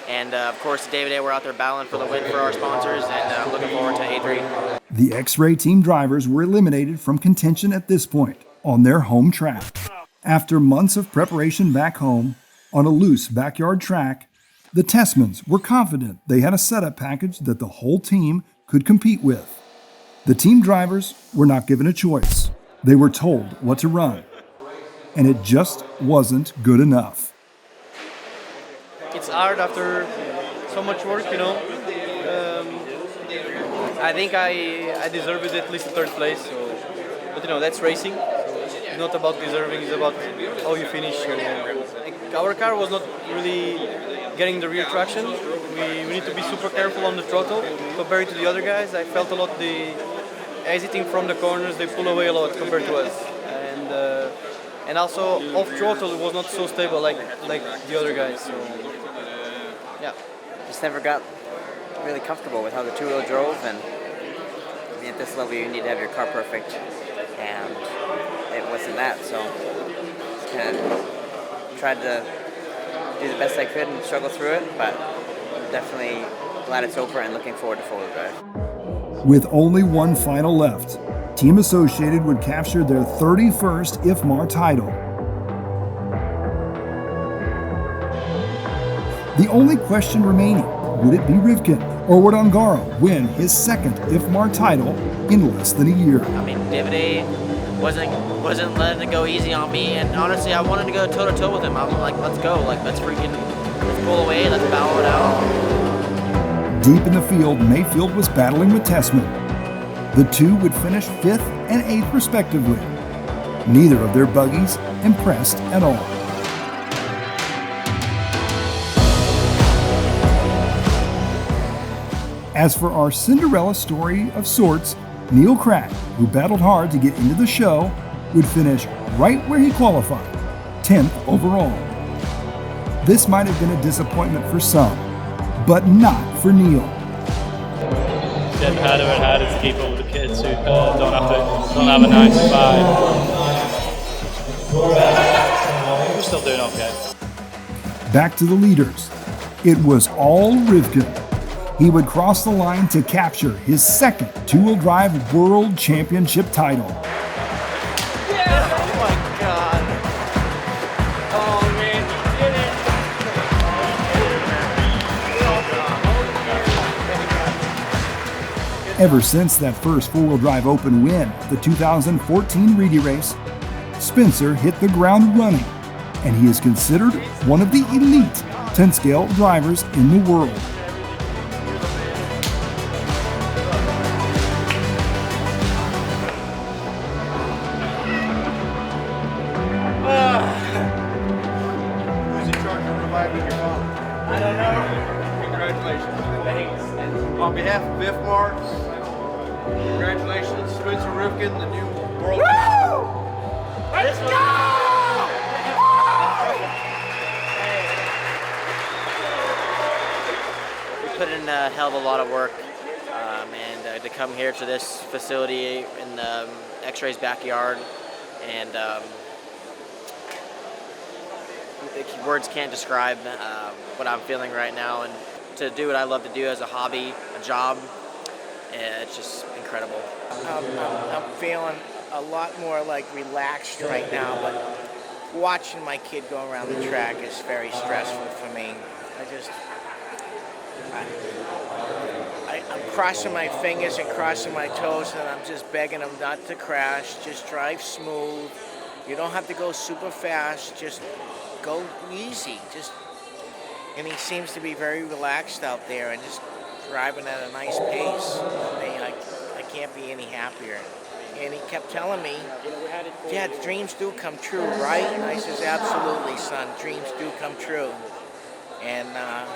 And of course, David, we're out there battling for the win for our sponsors, and I'm looking forward to A3. The X-Ray team drivers were eliminated from contention at this point on their home track. After months of preparation back home on a loose backyard track, the Tessmans were confident they had a setup package that the whole team could compete with. The team drivers were not given a choice. They were told what to run, and it just wasn't good enough. It's hard after so much work, I think I deserved at least a third place. So, but that's racing. So it's not about deserving; it's about how you finish. So, our car was not really getting the rear traction. We need to be super careful on the throttle compared to the other guys. I felt a lot the exiting from the corners. They pull away a lot compared to us, and also off throttle it was not so stable like the other guys. So yeah, Just never got really comfortable with how the two-wheel drove, and I mean, at this level you need to have your car perfect, and it wasn't that, so kind of tried to do the best I could and struggle through it, but definitely glad it's over and looking forward to four-wheel drive. With only one final left, Team Associated would capture their 31st IFMAR title. The only question remaining, would it be Rivkin, or would Ongaro win his second IFMAR title in less than a year? I mean, Davide wasn't letting it go easy on me, and honestly, I wanted to go toe-to-toe with him. I was like, let's go, let's pull away, let's battle it out. Deep in the field, Mayfield was battling with Tessman. The two would finish 5th and 8th respectively. Neither of their buggies impressed at all. As for our Cinderella story of sorts, Neil Crack, who battled hard to get into the show, would finish right where he qualified, 10th overall. This might have been a disappointment for some, but not for Neil. It's getting harder and harder to keep up with the kids who don't have a 9 to 5. We're still doing okay. Back to the leaders. It was all Rivkin. He would cross the line to capture his second two-wheel drive world championship title. Yeah! Oh my God! Oh man, he did it! Ever since that first four-wheel drive open win, the 2014 Reedy race, Spencer hit the ground running, and he is considered one of the elite 10-scale drivers in the world. On behalf of IFMAR, congratulations, Spencer Rivkin, the new world champion. Let's go! We put in a hell of a lot of work, and to come here to this facility in the X-Ray's backyard, and words can't describe what I'm feeling right now, and to do what I love to do as a hobby, a job, it's just incredible. I'm feeling a lot more relaxed right now, but watching my kid go around the track is very stressful for me. I'm crossing my fingers and crossing my toes, and I'm just begging him not to crash. Just drive smooth. You don't have to go super fast. Just go easy. And he seems to be very relaxed out there and just driving at a nice pace. I can't be any happier. And he kept telling me, Dad, dreams do come true, right? And I says, absolutely, son, dreams do come true. And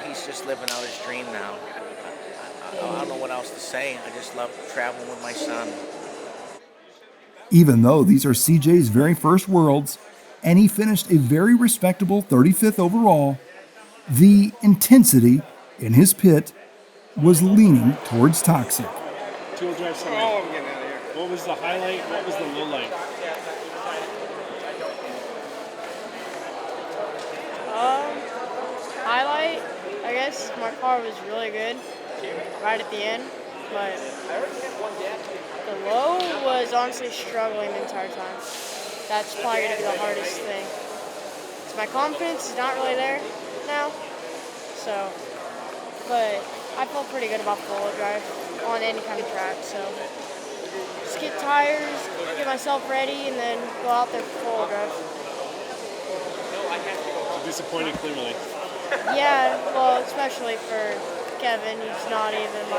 he's just living out his dream now. I don't know what else to say. I just love traveling with my son. Even though these are CJ's very first Worlds, and he finished a very respectable 35th overall, the intensity in his pit was leaning towards toxic. Two-wheel drive summit. Oh, I'm getting out of here. What was the highlight? What was the low light? Highlight, I guess my car was really good right at the end, but the low was honestly struggling the entire time. That's probably going to be the hardest thing. So my confidence is not really there now, but I felt pretty good about four-wheel drive on any kind of track, so just get tires, get myself ready, and then go out there for four-wheel drive. Disappointed clearly. Yeah, well, especially for Kevin, he's not even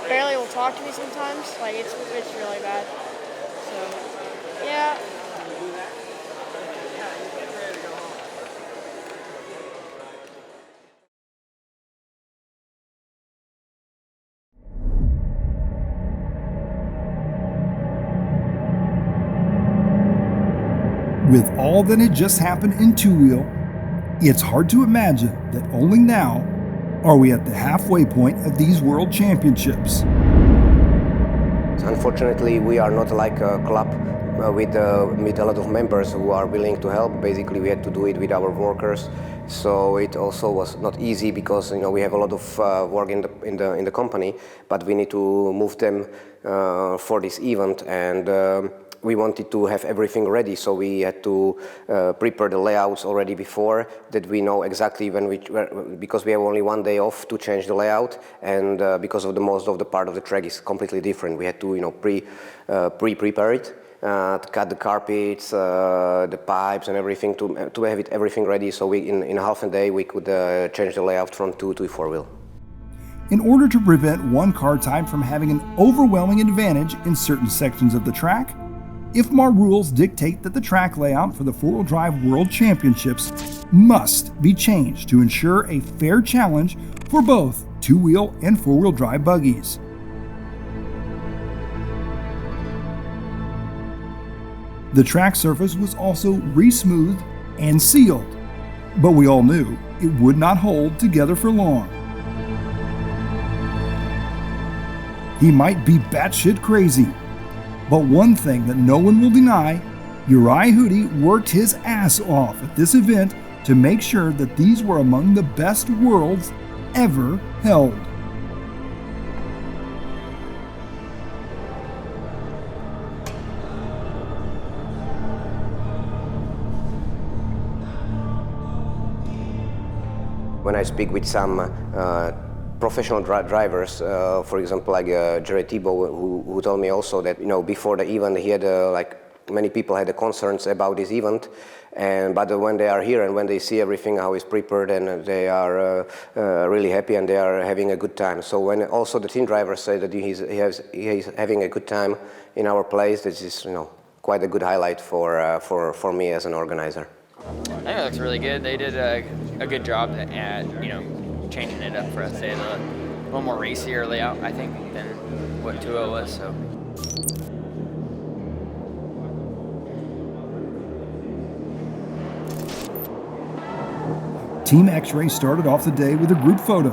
barely will talk to me sometimes. Like it's really bad. So yeah. With all that had just happened in two-wheel, it's hard to imagine that only now are we at the halfway point of these World Championships. Unfortunately, we are not like a club with a lot of members who are willing to help. Basically, we had to do it with our workers, so it also was not easy because we have a lot of work in the company, but we need to move them for this event, and we wanted to have everything ready, so we had to prepare the layouts already before, that we know exactly because we have only one day off to change the layout, and because of most of the part of the track is completely different, we had to pre-prepare it, to cut the carpets, the pipes and everything, to have everything ready, so in half a day we could change the layout from two to four-wheel. In order to prevent one car type from having an overwhelming advantage in certain sections of the track, IFMAR rules dictate that the track layout for the four-wheel drive World Championships must be changed to ensure a fair challenge for both two-wheel and four-wheel drive buggies. The track surface was also re-smoothed and sealed, but we all knew it would not hold together for long. He might be batshit crazy, but one thing that no one will deny, Uri Hootie worked his ass off at this event to make sure that these were among the best worlds ever held. When I speak with some professional drivers, for example, like Jared Thibault, who told me also that before the event he had many people had concerns about this event, but when they are here and when they see everything how it's prepared, and they are really happy and they are having a good time. So when also the team drivers say that he's having a good time in our place, this is quite a good highlight for me as an organizer. I think it looks really good. They did a good job at changing it up for us. They had a little more racier layout, I think, than what 2.0 was. So. Team X-Ray started off the day with a group photo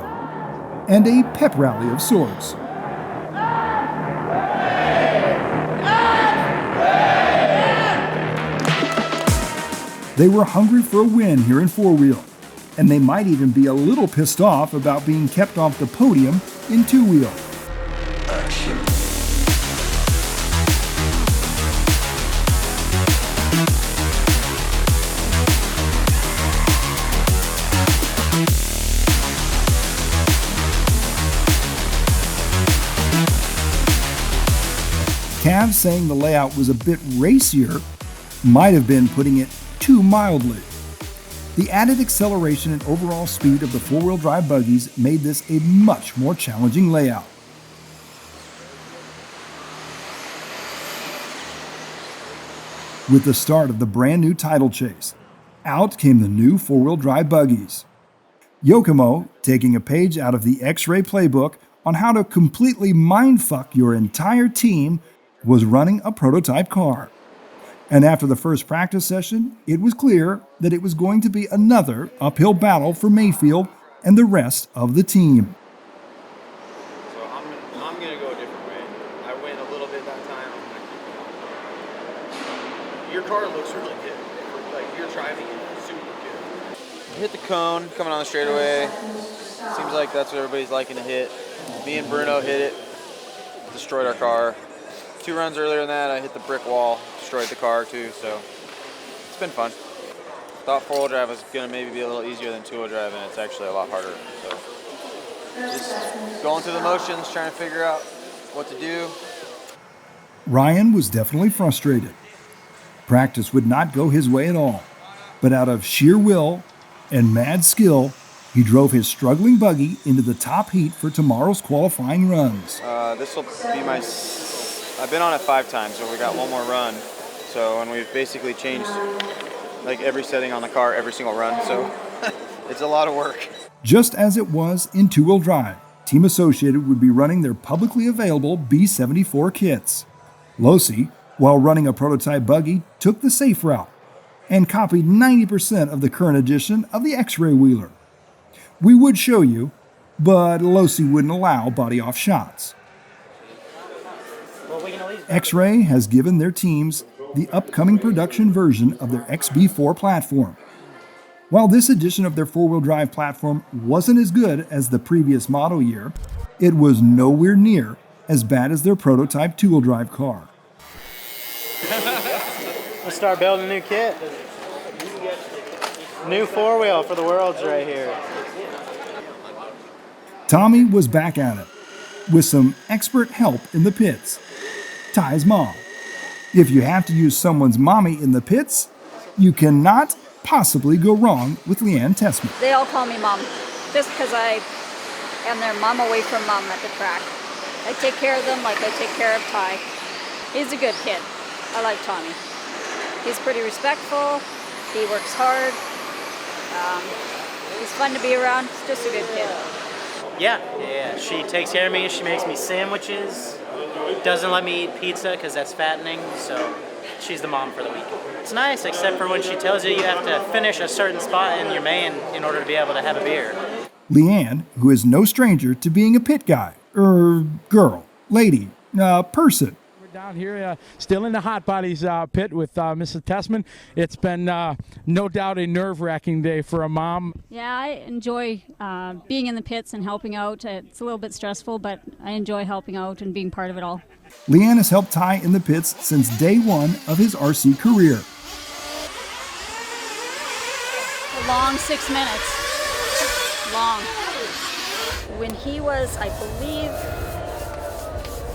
and a pep rally of sorts. They were hungry for a win here in four-wheel, and they might even be a little pissed off about being kept off the podium in two-wheel. Cav saying the layout was a bit racier might have been putting it too mildly. The added acceleration and overall speed of the four-wheel drive buggies made this a much more challenging layout. With the start of the brand new title chase, out came the new four-wheel drive buggies. Yokomo, taking a page out of the X-Ray playbook on how to completely mindfuck your entire team, was running a prototype car. And after the first practice session, it was clear that it was going to be another uphill battle for Mayfield and the rest of the team. So I'm going to go a different way. I went a little bit that time. Your car looks really good. Like you're driving it super good. Hit the cone coming on the straightaway. Seems like that's what everybody's liking to hit. Me and Bruno hit it, destroyed our car. 2 runs earlier than that, I hit the brick wall, destroyed the car too, so it's been fun. Thought 4-wheel drive was going to maybe be a little easier than 2-wheel drive, and it's actually a lot harder. So just going through the motions, trying to figure out what to do. Ryan was definitely frustrated. Practice would not go his way at all, but out of sheer will and mad skill, he drove his struggling buggy into the top heat for tomorrow's qualifying runs. This will be I've been on it 5 times, so we got one more run. So, and we've basically changed like every setting on the car every single run. So it's a lot of work. Just as it was in two-wheel drive, Team Associated would be running their publicly available B74 kits. Losi, while running a prototype buggy, took the safe route and copied 90% of the current edition of the X-Ray Wheeler. We would show you, but Losi wouldn't allow body-off shots. X-Ray has given their teams the upcoming production version of their XB4 platform. While this edition of their four-wheel drive platform wasn't as good as the previous model year, it was nowhere near as bad as their prototype two-wheel drive car. We'll start building a new kit. New four-wheel for the Worlds right here. Tommy was back at it, with some expert help in the pits. Ty's mom. If you have to use someone's mommy in the pits, you cannot possibly go wrong with Leanne Tessman. They all call me Mom, just because I am their mom away from mom at the track. I take care of them like I take care of Ty. He's a good kid. I like Tommy. He's pretty respectful. He works hard. He's fun to be around. He's just a good kid. Yeah. She takes care of me. She makes me sandwiches. Doesn't let me eat pizza because that's fattening. So she's the mom for the week. It's nice, except for when she tells you have to finish a certain spot in your main in order to be able to have a beer. Leanne, who is no stranger to being a pit guy, girl, lady, person. We're down here, still in the Hot Bodies pit with Mrs. Tessman. It's been no doubt a nerve-wracking day for a mom. Yeah, I enjoy being in the pits and helping out. It's a little bit stressful, but I enjoy helping out and being part of it all. Leanne has helped Ty in the pits since day one of his RC career. A long 6 minutes. Long. When he was, I believe,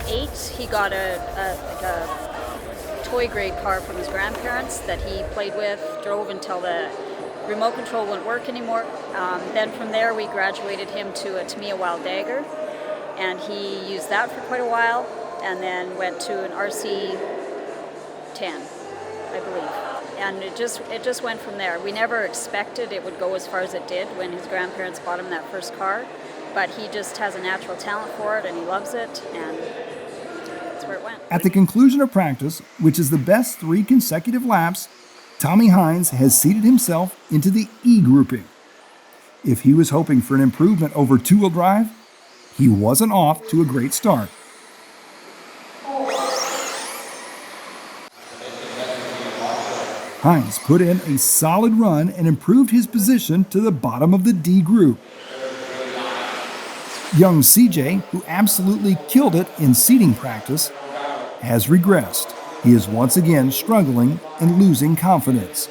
8, he got a toy grade car from his grandparents that he played with, drove until the remote control wouldn't work anymore. Then from there we graduated him to a Tamiya Wild Dagger, and he used that for quite a while, and then went to an RC 10, I believe. And it just went from there. We never expected it would go as far as it did when his grandparents bought him that first car, but he just has a natural talent for it, and he loves it, and that's where it went. At the conclusion of practice, which is the best 3 consecutive laps, Tommy Hines has seated himself into the E grouping. If he was hoping for an improvement over two-wheel drive, he wasn't off to a great start. Hines put in a solid run and improved his position to the bottom of the D group. Young CJ, who absolutely killed it in seating practice, has regressed. He is once again struggling and losing confidence.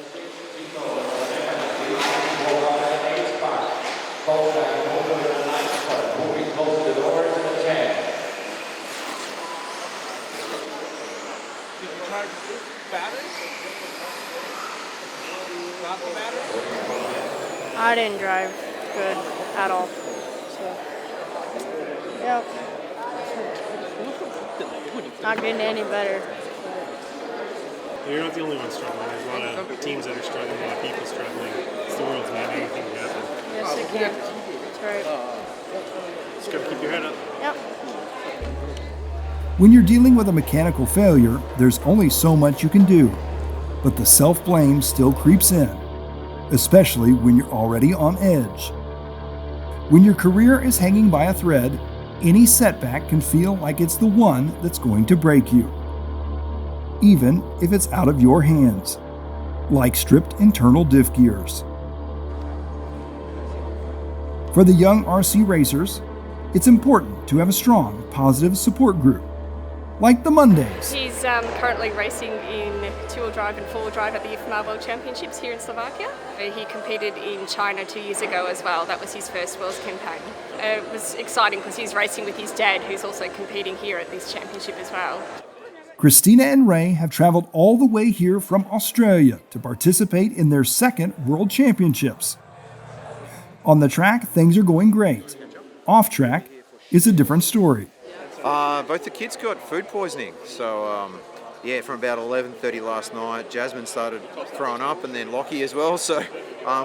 I didn't drive good at all. So, yep. Not getting any better. You're not the only one struggling. There's a lot of teams that are struggling, a lot of people struggling. It's the world's man. Anything can happen. Yes, it can. That's right. Just gotta keep your head up. Yep. When you're dealing with a mechanical failure, there's only so much you can do, but the self-blame still creeps in, especially when you're already on edge. When your career is hanging by a thread, any setback can feel like it's the one that's going to break you, even if it's out of your hands, like stripped internal diff gears. For the young RC racers, it's important to have a strong, positive support group, like the Mondays. He's currently racing in two-wheel drive and four-wheel drive at the IFMA World Championships here in Slovakia. He competed in China 2 years ago as well. That was his first Worlds campaign. It was exciting because he's racing with his dad, who's also competing here at this championship as well. Christina and Ray have traveled all the way here from Australia to participate in their second World Championships. On the track, things are going great. Off track is a different story. Both the kids got food poisoning. So, yeah, from about 11:30 last night, Jasmine started throwing up, and then Lockie as well. So,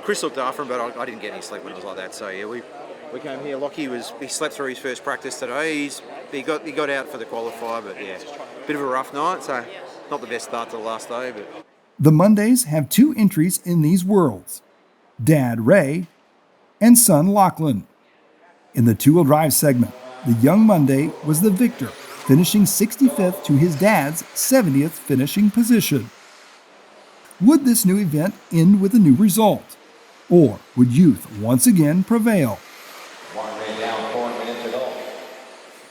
Chris looked after him, but I didn't get any sleep when it was like that. So, yeah, we came here. Lockie he slept through his first practice today. He got out for the qualifier, but yeah, bit of a rough night. So, not the best start to the last day, but. The Mondays have 2 entries in these worlds, Dad Ray and son Lachlan. In the two-wheel drive segment, the young Monday was the victor, finishing 65th to his dad's 70th finishing position. Would this new event end with a new result? Or would youth once again prevail?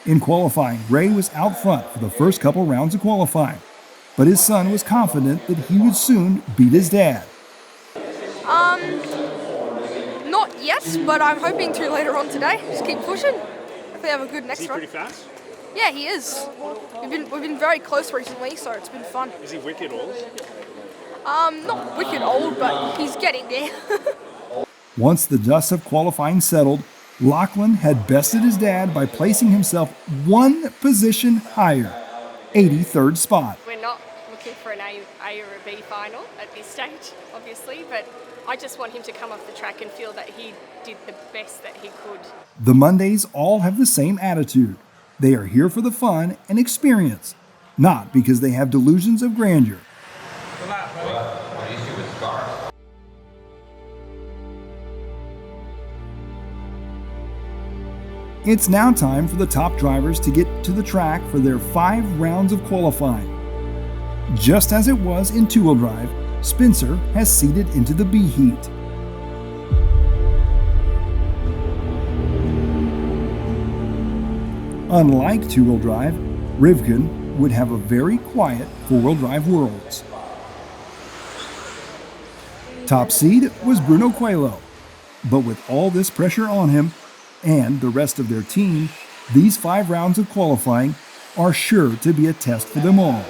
In qualifying, Ray was out front for the first couple rounds of qualifying, but his son was confident that he would soon beat his dad. Not yet, but I'm hoping to later on today. Just keep pushing. Hopefully have a good next run. Is he pretty fast? Yeah, he is. We've been very close recently, so it's been fun. Is he wicked old? Not wicked old, but he's getting there. Once the dust of qualifying settled, Lachlan had bested his dad by placing himself 1 position higher, 83rd spot. We're not looking for an A or a B final at this stage, obviously, but I just want him to come off the track and feel that he did the best that he could. The Mondays all have the same attitude. They are here for the fun and experience, not because they have delusions of grandeur. It's now time for the top drivers to get to the track for their 5 rounds of qualifying. Just as it was in two-wheel drive, Spencer has seeded into the B heat. Unlike two-wheel drive, Rivkin would have a very quiet four-wheel drive Worlds. Top seed was Bruno Coelho, but with all this pressure on him and the rest of their team, these 5 rounds of qualifying are sure to be a test for them all.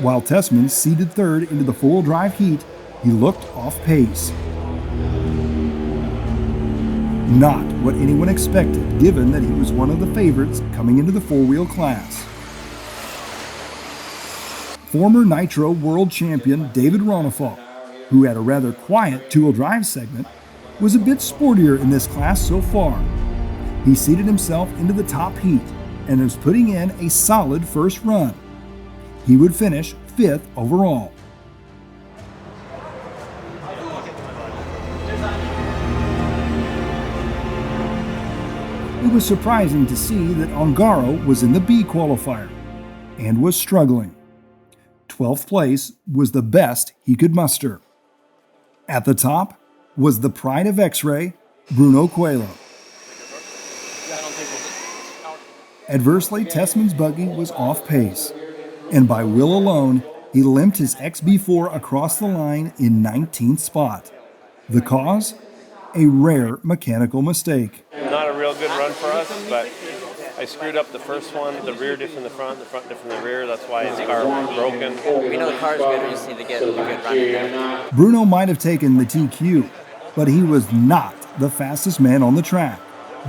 While Tessman seeded 3rd into the four-wheel drive heat, he looked off pace. Not what anyone expected, given that he was one of the favorites coming into the four-wheel class. Former Nitro World Champion David Ronefalk, who had a rather quiet two-wheel drive segment, was a bit sportier in this class so far. He seeded himself into the top heat and is putting in a solid first run. He would finish 5th overall. It was surprising to see that Ongaro was in the B qualifier and was struggling. 12th place was the best he could muster. At the top was the pride of X-Ray, Bruno Coelho. Adversely, Tessman's buggy was off pace, and by will alone, he limped his XB4 across the line in 19th spot. The cause? A rare mechanical mistake. Not a real good run for us, but I screwed up the first one, the rear diff in the front diff in the rear, that's why his car was broken. We know the car's good, we just need to get a good run in there. Bruno might have taken the TQ, but he was not the fastest man on the track.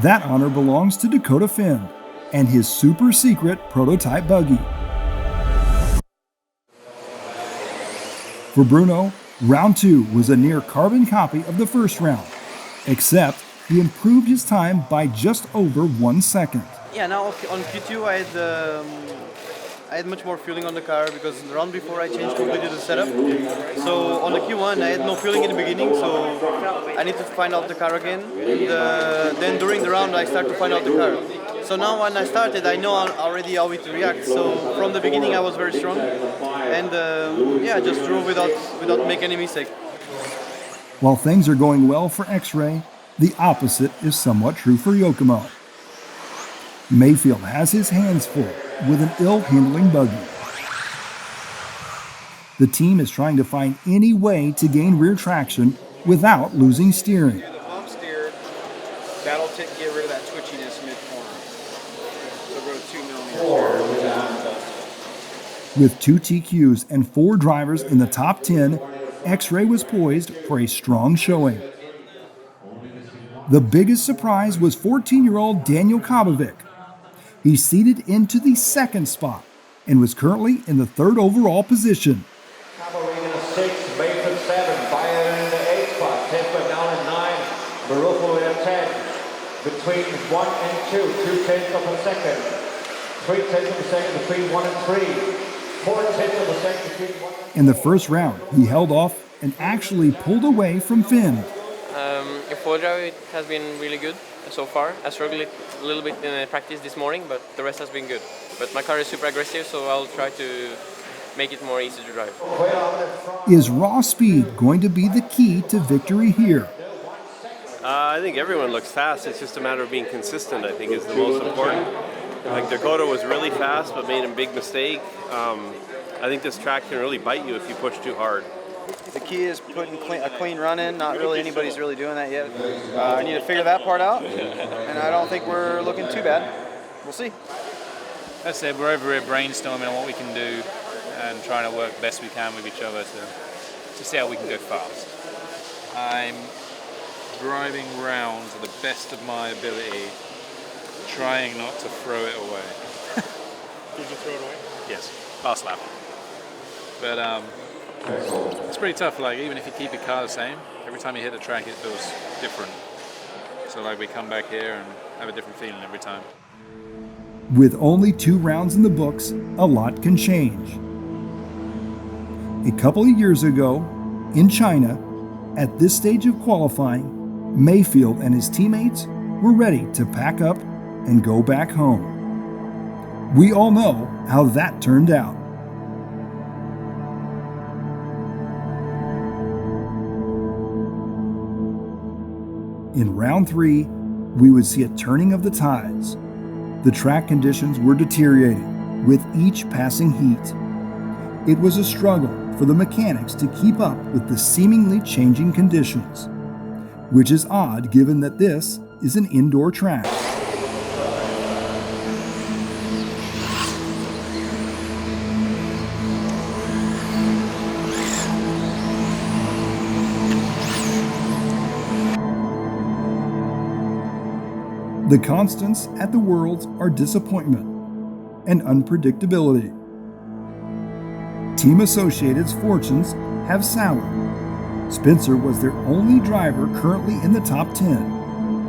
That honor belongs to Dakota Finn and his super secret prototype buggy. For Bruno, round 2 was a near carbon copy of the first round, except he improved his time by just over 1 second. Yeah, now on Q2 I had much more feeling on the car because the round before I changed completely the setup. So on the Q1 I had no feeling in the beginning, so I need to find out the car again. And then during the round I start to find out the car. So now when I started, I know already how it reacts. So from the beginning I was very strong, and I just drove without making any mistake. While things are going well for X-Ray, the opposite is somewhat true for Yokomo. Mayfield has his hands full with an ill-handling buggy. The team is trying to find any way to gain rear traction without losing steering. The bump steer, that'll get rid of that twitchiness mid-corner. So go to 2 millimeters. With 2 TQs and 4 drivers in the top 10, X-Ray was poised for a strong showing. The biggest surprise was 14-year-old Daniel Kobovic. He seeded into the second spot and was currently in the third overall position. Cavalry in the 6, Mason 7, Bayern in the 8 spot, Tesla down in 9, Baruffalo in a 10. Between 1 and 2, 2/10 of a second. 3/10 of a second between 1 and 3. 4/10 of a second between 1 and 3. In the first round, he held off and actually pulled away from Finn. In four drive, it has been really good so far. I struggled a little bit in practice this morning, but the rest has been good. But my car is super aggressive, so I'll try to make it more easy to drive. Is raw speed going to be the key to victory here? I think everyone looks fast. It's just a matter of being consistent, I think, is the most important. Like Dakota was really fast, but made a big mistake. I think this track can really bite you if you push too hard. The key is putting a clean run in. Not really anybody's really doing that yet. I need to figure that part out, and I don't think we're looking too bad. We'll see. As I said, we're over here brainstorming on what we can do and trying to work best we can with each other to see how we can go fast. I'm driving round to the best of my ability, trying not to throw it away. Did you throw it away? Yes, last lap. But it's pretty tough. Like even if you keep your car the same, every time you hit the track, it feels different. So like we come back here and have a different feeling every time. With only 2 rounds in the books, a lot can change. A couple of years ago, in China, at this stage of qualifying, Mayfield and his teammates were ready to pack up and go back home. We all know how that turned out. In round 3, we would see a turning of the tides. The track conditions were deteriorating with each passing heat. It was a struggle for the mechanics to keep up with the seemingly changing conditions, which is odd given that this is an indoor track. The constants at the Worlds are disappointment and unpredictability. Team Associated's fortunes have soured. Spencer was their only driver currently in the top 10,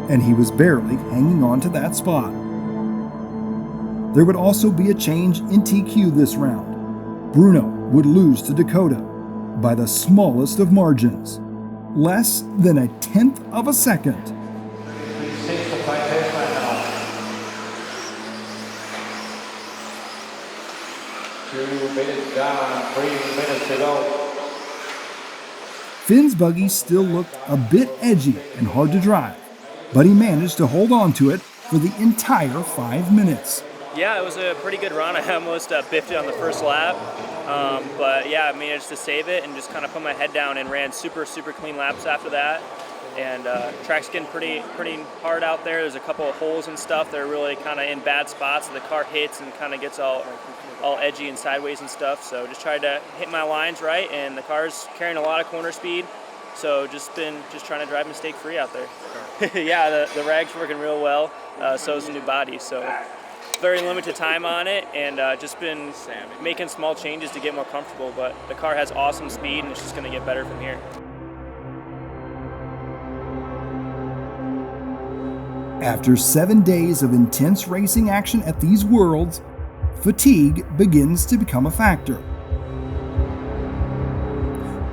and he was barely hanging on to that spot. There would also be a change in TQ this round. Bruno would lose to Dakota by the smallest of margins, less than 1/10 of a second. 2 minutes down, 3 minutes to go. Finn's buggy still looked a bit edgy and hard to drive, but he managed to hold on to it for the entire 5 minutes. Yeah, it was a pretty good run. I almost biffed it on the first lap. But yeah, I managed to save it and just kind of put my head down and ran super clean laps after that. And track's getting pretty hard out there. There's a couple of holes and stuff that are really kind of in bad spots. The car hits and kind of gets all edgy and sideways and stuff. So just tried to hit my lines right, and the car's carrying a lot of corner speed. So just trying to drive mistake free out there. Yeah, the rag's working real well. So is the new body. So very limited time on it, and just been making small changes to get more comfortable. But the car has awesome speed, and it's just going to get better from here. After 7 days of intense racing action at these Worlds, fatigue begins to become a factor.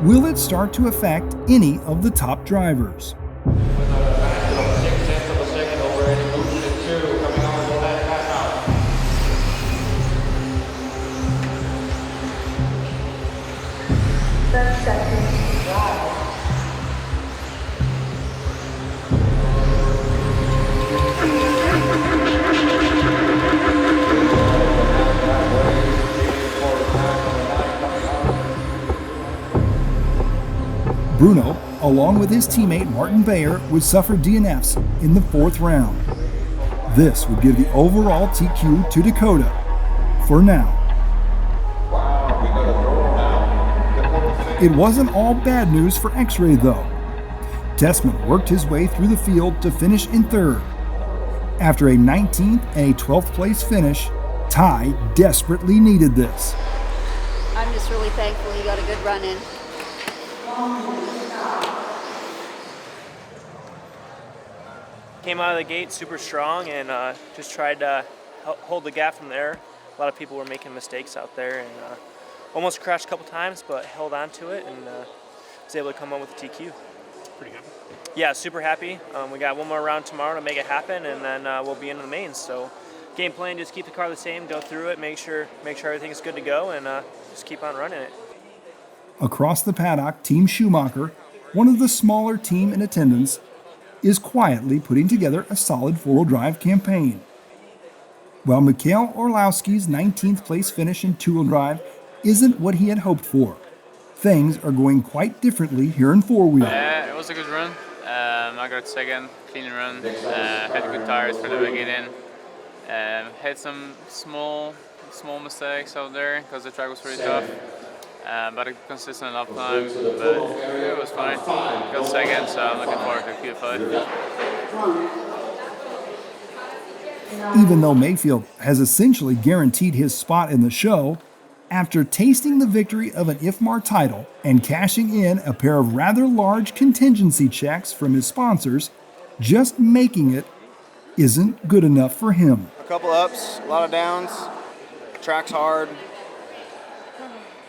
Will it start to affect any of the top drivers? Bruno, along with his teammate Martin Bayer, would suffer DNFs in the 4th round. This would give the overall TQ to Dakota, for now. It wasn't all bad news for X-Ray though. Tessman worked his way through the field to finish in 3rd. After a 19th and a 12th place finish, Ty desperately needed this. I'm just really thankful he got a good run in. Came out of the gate super strong and just tried to hold the gap from there. A lot of people were making mistakes out there and almost crashed a couple times, but held on to it and was able to come on with a TQ. Pretty happy? Yeah, super happy. We got one more round tomorrow to make it happen, and then we'll be into the mains. So, game plan: just keep the car the same, go through it, make sure everything's good to go, and just keep on running it. Across the paddock, Team Schumacher, one of the smaller team in attendance, is quietly putting together a solid four-wheel drive campaign. While Mikhail Orlowski's 19th place finish in two-wheel drive isn't what he had hoped for, things are going quite differently here in four-wheel. It was a good run. I got second, clean run. Had good tires for the beginning. Had some small mistakes out there because the track was pretty tough. But a consistent uptime, but it was fine. Got second, so I'm looking forward to Q5. Even though Mayfield has essentially guaranteed his spot in the show, after tasting the victory of an IFMAR title and cashing in a pair of rather large contingency checks from his sponsors, just making it isn't good enough for him. A couple ups, a lot of downs, track's hard.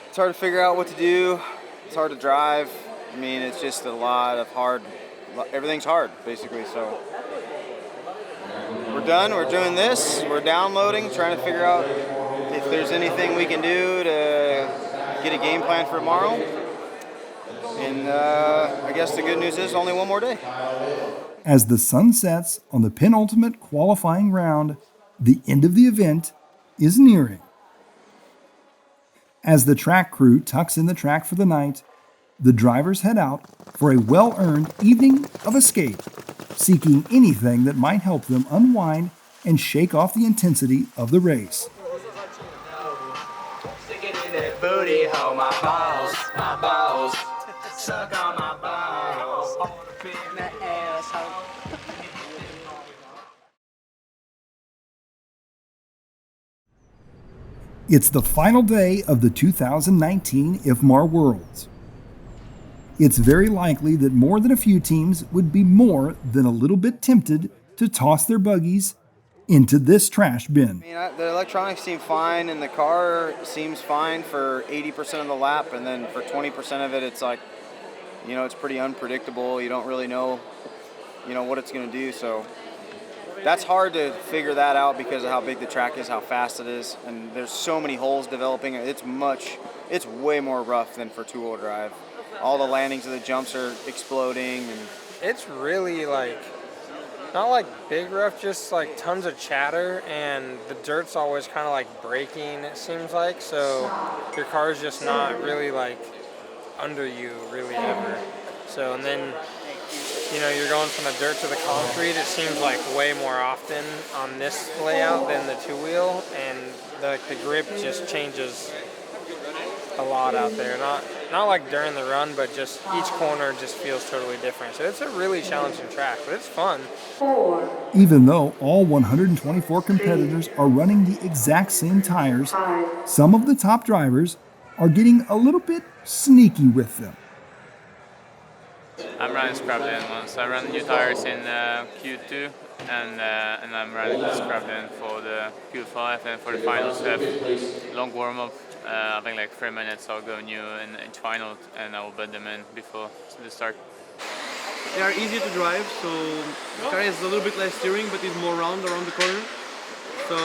It's hard to figure out what to do. It's hard to drive. I mean, it's just a lot of hard, everything's hard basically, so. We're done, we're doing this, we're downloading, trying to figure out if there's anything we can do to get a game plan for tomorrow. And I guess the good news is only one more day. As the sun sets on the penultimate qualifying round, the end of the event is nearing. As the track crew tucks in the track for the night, the drivers head out for a well-earned evening of escape, seeking anything that might help them unwind and shake off the intensity of the race. Booty hole, my balls, suck on my balls, in the asshole. It's the final day of the 2019 IFMAR Worlds. It's very likely that more than a few teams would be more than a little bit tempted to toss their buggies into this trash bin. I mean, the electronics seem fine, and the car seems fine for 80% of the lap, and then for 20% of it, it's like, you know, it's pretty unpredictable. You don't really know, you know, what it's going to do. So that's hard to figure that out because of how big the track is, how fast it is, and there's so many holes developing. It's way more rough than for two-wheel drive. All the landings of the jumps are exploding, and it's really like, not like big rough, just like tons of chatter, and the dirt's always kind of like breaking, it seems like, so your car's just not really like under you really ever. So, and then, you know, you're going from the dirt to the concrete, it seems like way more often on this layout than the two-wheel, and the grip just changes a lot out there. Not like during the run, but just each corner just feels totally different. So it's a really challenging track, but it's fun. Even though all 124 competitors are running the exact same tires, some of the top drivers are getting a little bit sneaky with them. I'm running scrap lane once. I ran new tires in Q2, and I'm running scrap lane for the Q5, and for the final step, long warm-up. I think like 3 minutes I'll go new in final, and I will bed them in before the start. They are easier to drive, so the car has a little bit less steering, but it's more round around the corner. So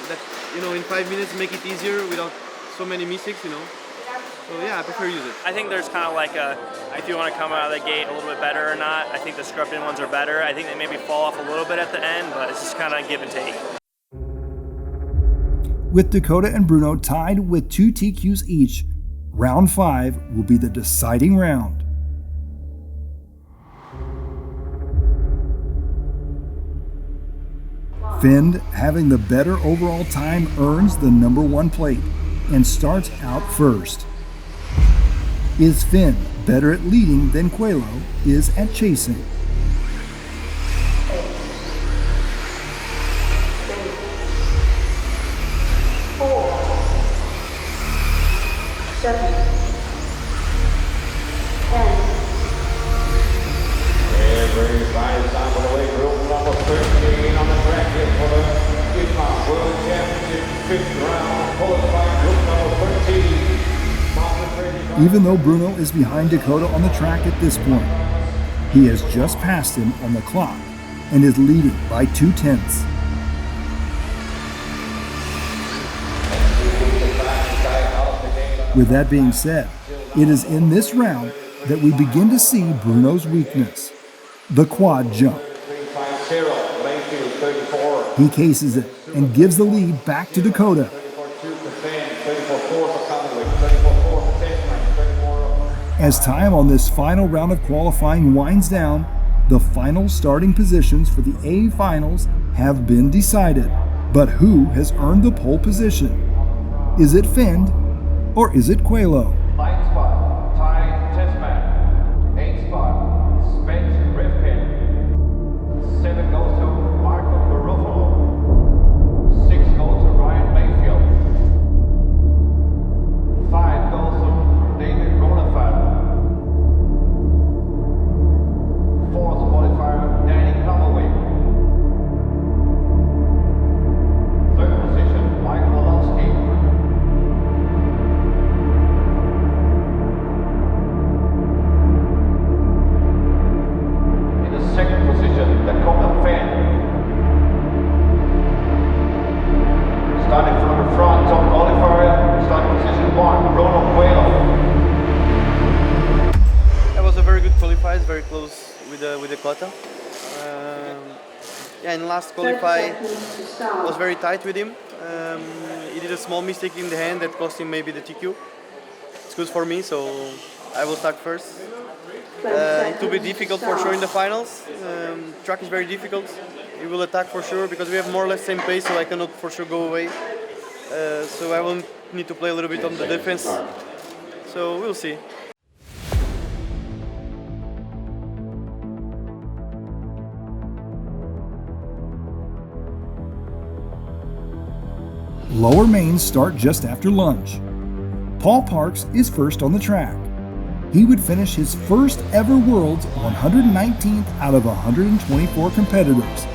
that, you know, in 5 minutes make it easier without so many mistakes, you know. So yeah, I prefer to use it. I think there's kind of like if you want to come out of the gate a little bit better or not. I think the scrubbed-in ones are better. I think they maybe fall off a little bit at the end, but it's just kind of give and take. With Dakota and Bruno tied with 2 TQs each, round 5 will be the deciding round. Finn, having the better overall time, earns the number 1 plate and starts out first. Is Finn better at leading than Coelho is at chasing? Everybody's on the way. Group number 13 on the track here for the IFMA World Championship 5th round. Qualified group number 13. Even though Bruno is behind Dakota on the track at this point, he has just passed him on the clock and is leading by 2/10. With that being said, it is in this round that we begin to see Bruno's weakness, the quad jump. He cases it and gives the lead back to Dakota. As time on this final round of qualifying winds down, the final starting positions for the A finals have been decided. But who has earned the pole position? Is it Fend or is it Coelho? 9th spot, Ty Tisman. 8th spot, Spence Rivkin. 7 goes to Marco Garofalo. 6 goes to Ryan Mayfield. 5 goes to David Ronafat. 4th qualifier, Danny Calloway. 3rd position, Mike Wolowski. Second position, Dakota Fan. Starting from the front, top qualifier, starting position 1, Bruno Coelho. That was a very good qualifier, very close with the quota. Yeah, in last qualify, was very tight with him. He did a small mistake in the hand that cost him maybe the TQ. It's good for me, so I will start first. It will be difficult for sure in the finals. Track is very difficult. He will attack for sure because we have more or less same pace, so I cannot for sure go away. So I will need to play a little bit on the defense. So we'll see. Lower mains start just after lunch. Paul Parks is first on the track. He would finish his first ever Worlds 119th out of 124 competitors,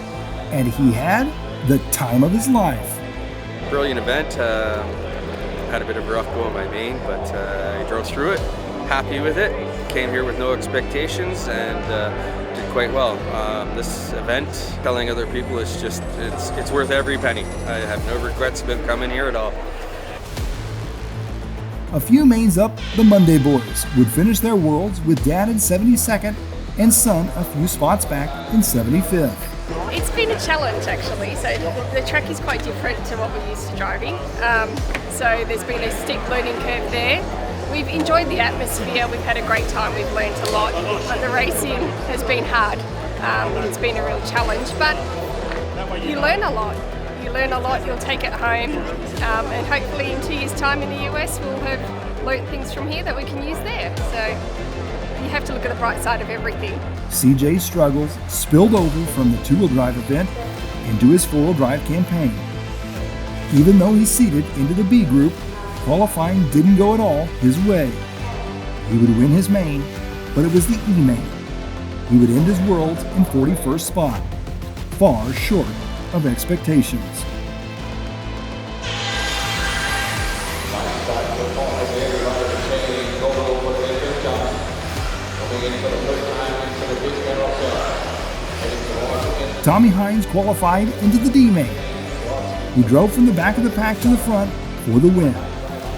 and he had the time of his life. Brilliant event. Had a bit of a rough go on my main, but I drove through it. Happy with it. Came here with no expectations and did quite well. This event, telling other people, is just it's worth every penny. I have no regrets about coming here at all. A few mains up, the Monday boys would finish their Worlds with Dad in 72nd and Son a few spots back in 75th. It's been a challenge actually, so the track is quite different to what we're used to driving. So there's been a steep learning curve there. We've enjoyed the atmosphere, we've had a great time, we've learned a lot, but the racing has been hard. It's been a real challenge, but you learn a lot. You learn a lot, you'll take it home, and hopefully in 2 years' time in the US we'll have learnt things from here that we can use there. So you have to look at the bright side of everything. CJ's struggles spilled over from the two-wheel drive event into his four-wheel drive campaign. Even though he seeded into the B group, qualifying didn't go at all his way. He would win his main, but it was the E main. He would end his Worlds in 41st spot, far short of expectations. Tommy Hines qualified into the D main. He drove from the back of the pack to the front for the win,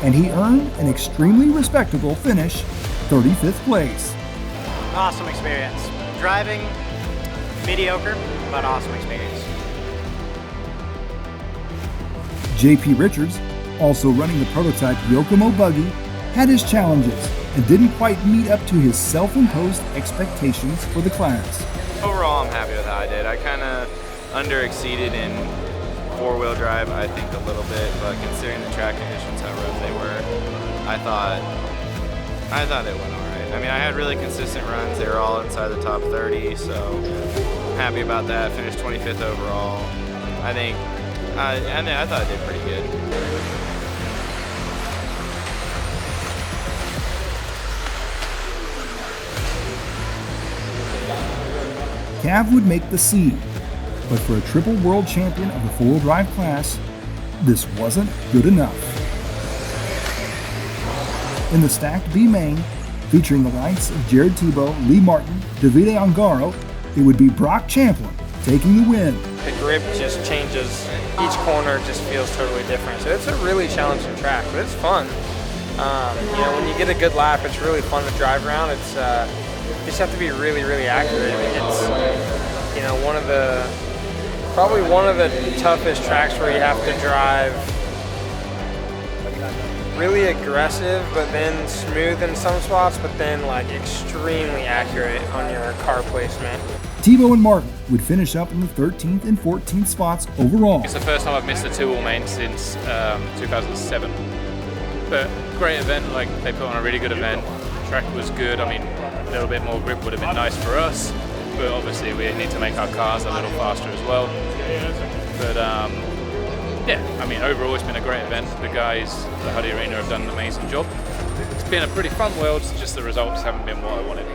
and he earned an extremely respectable finish, 35th place. Awesome experience. Driving, mediocre, but awesome experience. JP Richards, also running the prototype Yokomo buggy, had his challenges and didn't quite meet up to his self-imposed expectations for the class. Overall, I'm happy with how I did. I kind of under-exceeded in four-wheel drive, I think, a little bit, but considering the track conditions, how rough they were, I thought it went all right. I mean, I had really consistent runs. They were all inside the top 30, so I'm happy about that. Finished 25th overall. I thought I did pretty good. Cav would make the C, but for a triple world champion of the four-wheel drive class, this wasn't good enough. In the stacked B main, featuring the likes of Jared Tebow, Lee Martin, Davide Ongaro, it would be Brock Champlin taking the win. The grip just changes. Each corner just feels totally different. So it's a really challenging track, but it's fun. When you get a good lap, it's really fun to drive around. It's you just have to be really, really accurate. It's probably one of the toughest tracks where you have to drive really aggressive, but then smooth in some spots, but then like extremely accurate on your car placement. Tebow and Martin would finish up in the 13th and 14th spots overall. It's the first time I've missed a two-wheel main since 2007. But great event, like they put on a really good event. Track was good. I mean, a little bit more grip would have been nice for us, but obviously we need to make our cars a little faster as well. But overall it's been a great event. The guys at the Huddy Arena have done an amazing job. It's been a pretty fun world, just the results haven't been what I wanted.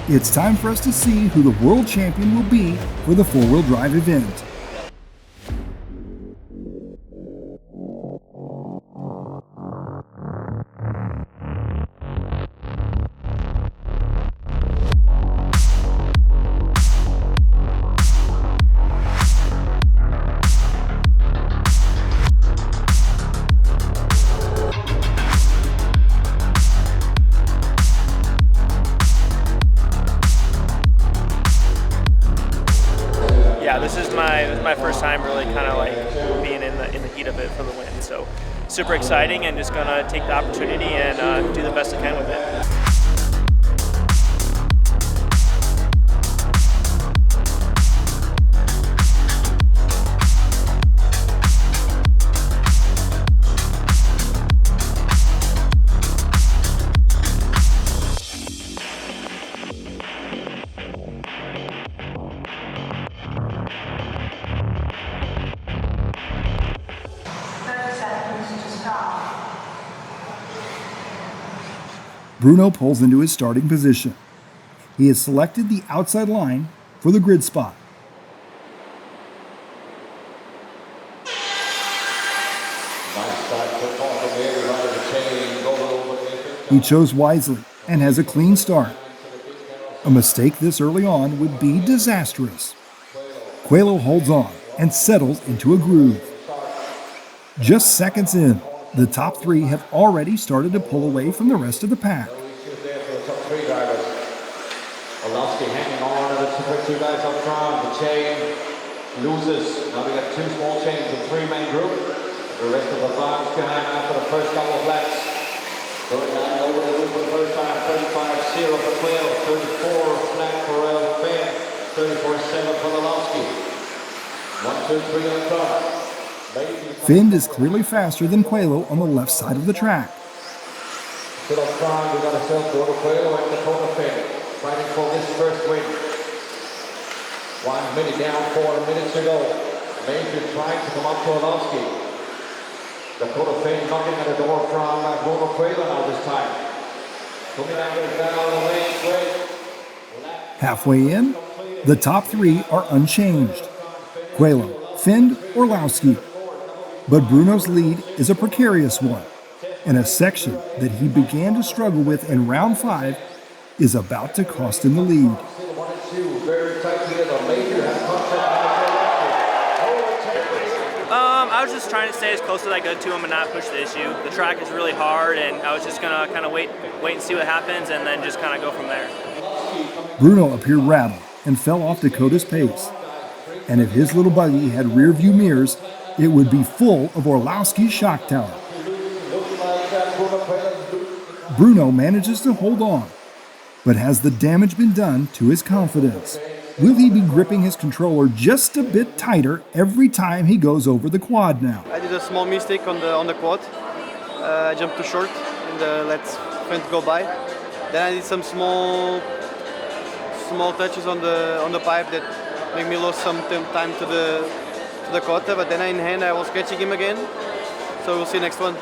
It's time for us to see who the world champion will be for the four-wheel drive event. This is my first time really kind of like being in the heat of it for the win. So super exciting, and just gonna take the opportunity and do the best I can with it. Bruno pulls into his starting position. He has selected the outside line for the grid spot. He chose wisely and has a clean start. A mistake this early on would be disastrous. Coelho holds on and settles into a groove. Just seconds in, the top three have already started to pull away from the rest of the pack. Orlowski hanging on to the two guys up front. The chain loses. Now we got two small chains, a three-man group. The rest of the farms behind after the first couple of laps. Going down over the loop for the first time. 35-0 for Quail, 34 flat for Finn, 34-7 for Orlowski. 1, 2, 3 on front. Finn is clearly faster than Coelho on the left side of the track. Still up front, we got ourselves to Coelho and Dakota Finn, fighting for this first win. 1 minute down, 4 minutes to go. Major trying to come up to Orlowski. Dakota Finn knocking at the door from Bruno Coelho now this time. Coming down the lane, great. Halfway in, the top three are unchanged. Coelho, Finn, Orlowski. But Bruno's lead is a precarious one, and a section that he began to struggle with in round 5 is about to cost him the lead. I was just trying to stay as close as I could to him and not push the issue. The track is really hard, and I was just gonna kind of wait and see what happens, and then just kind of go from there. Bruno appeared rattled and fell off Dakota's pace. And if his little buggy had rear view mirrors, it would be full of Orlowski's shock tower. Bruno manages to hold on, but has the damage been done to his confidence? Will he be gripping his controller just a bit tighter every time he goes over the quad now? I did a small mistake on the quad. I jumped too short and let front go by. Then I did some small touches on the pipe that make me lose some time to Dakota, but then in hand I was catching him again. So we'll see next one.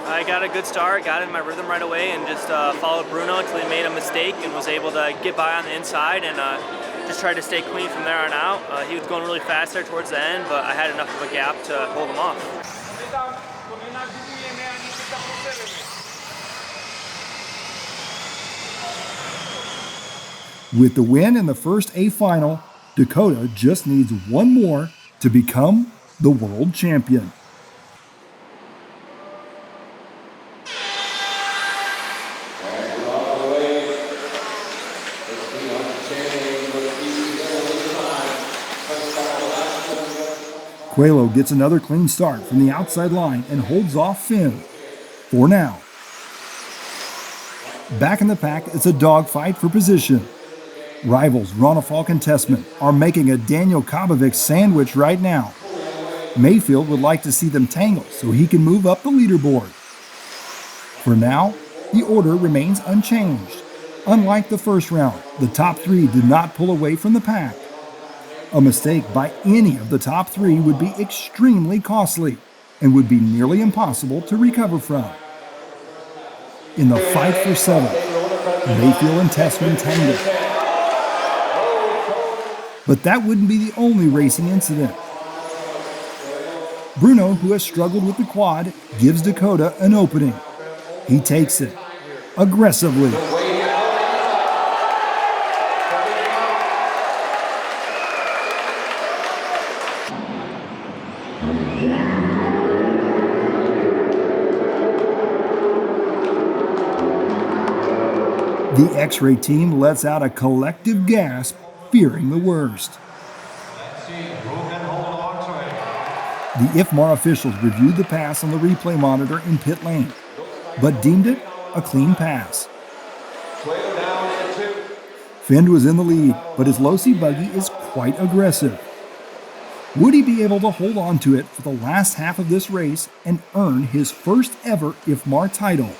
I got a good start, got in my rhythm right away, and just followed Bruno until he made a mistake and was able to get by on the inside and just tried to stay clean from there on out. He was going really fast there towards the end, but I had enough of a gap to hold him off. With the win in the first A final, Dakota just needs one more to become the world champion. Coelho gets another clean start from the outside line and holds off Finn. For now. Back in the pack, it's a dogfight for position. Rivals Ronafalk and Tessman are making a Daniel Kabovic sandwich right now. Mayfield would like to see them tangle so he can move up the leaderboard. For now, the order remains unchanged. Unlike the first round, the top three did not pull away from the pack. A mistake by any of the top three would be extremely costly and would be nearly impossible to recover from. In the fight for seventh, Mayfield and Tessman tangled. But that wouldn't be the only racing incident. Bruno, who has struggled with the quad, gives Dakota an opening. He takes it aggressively. The X-Ray team lets out a collective gasp, fearing the worst. The IFMAR officials reviewed the pass on the replay monitor in pit lane, but deemed it a clean pass. Finn was in the lead, but his low-C buggy is quite aggressive. Would he be able to hold on to it for the last half of this race and earn his first ever IFMAR title?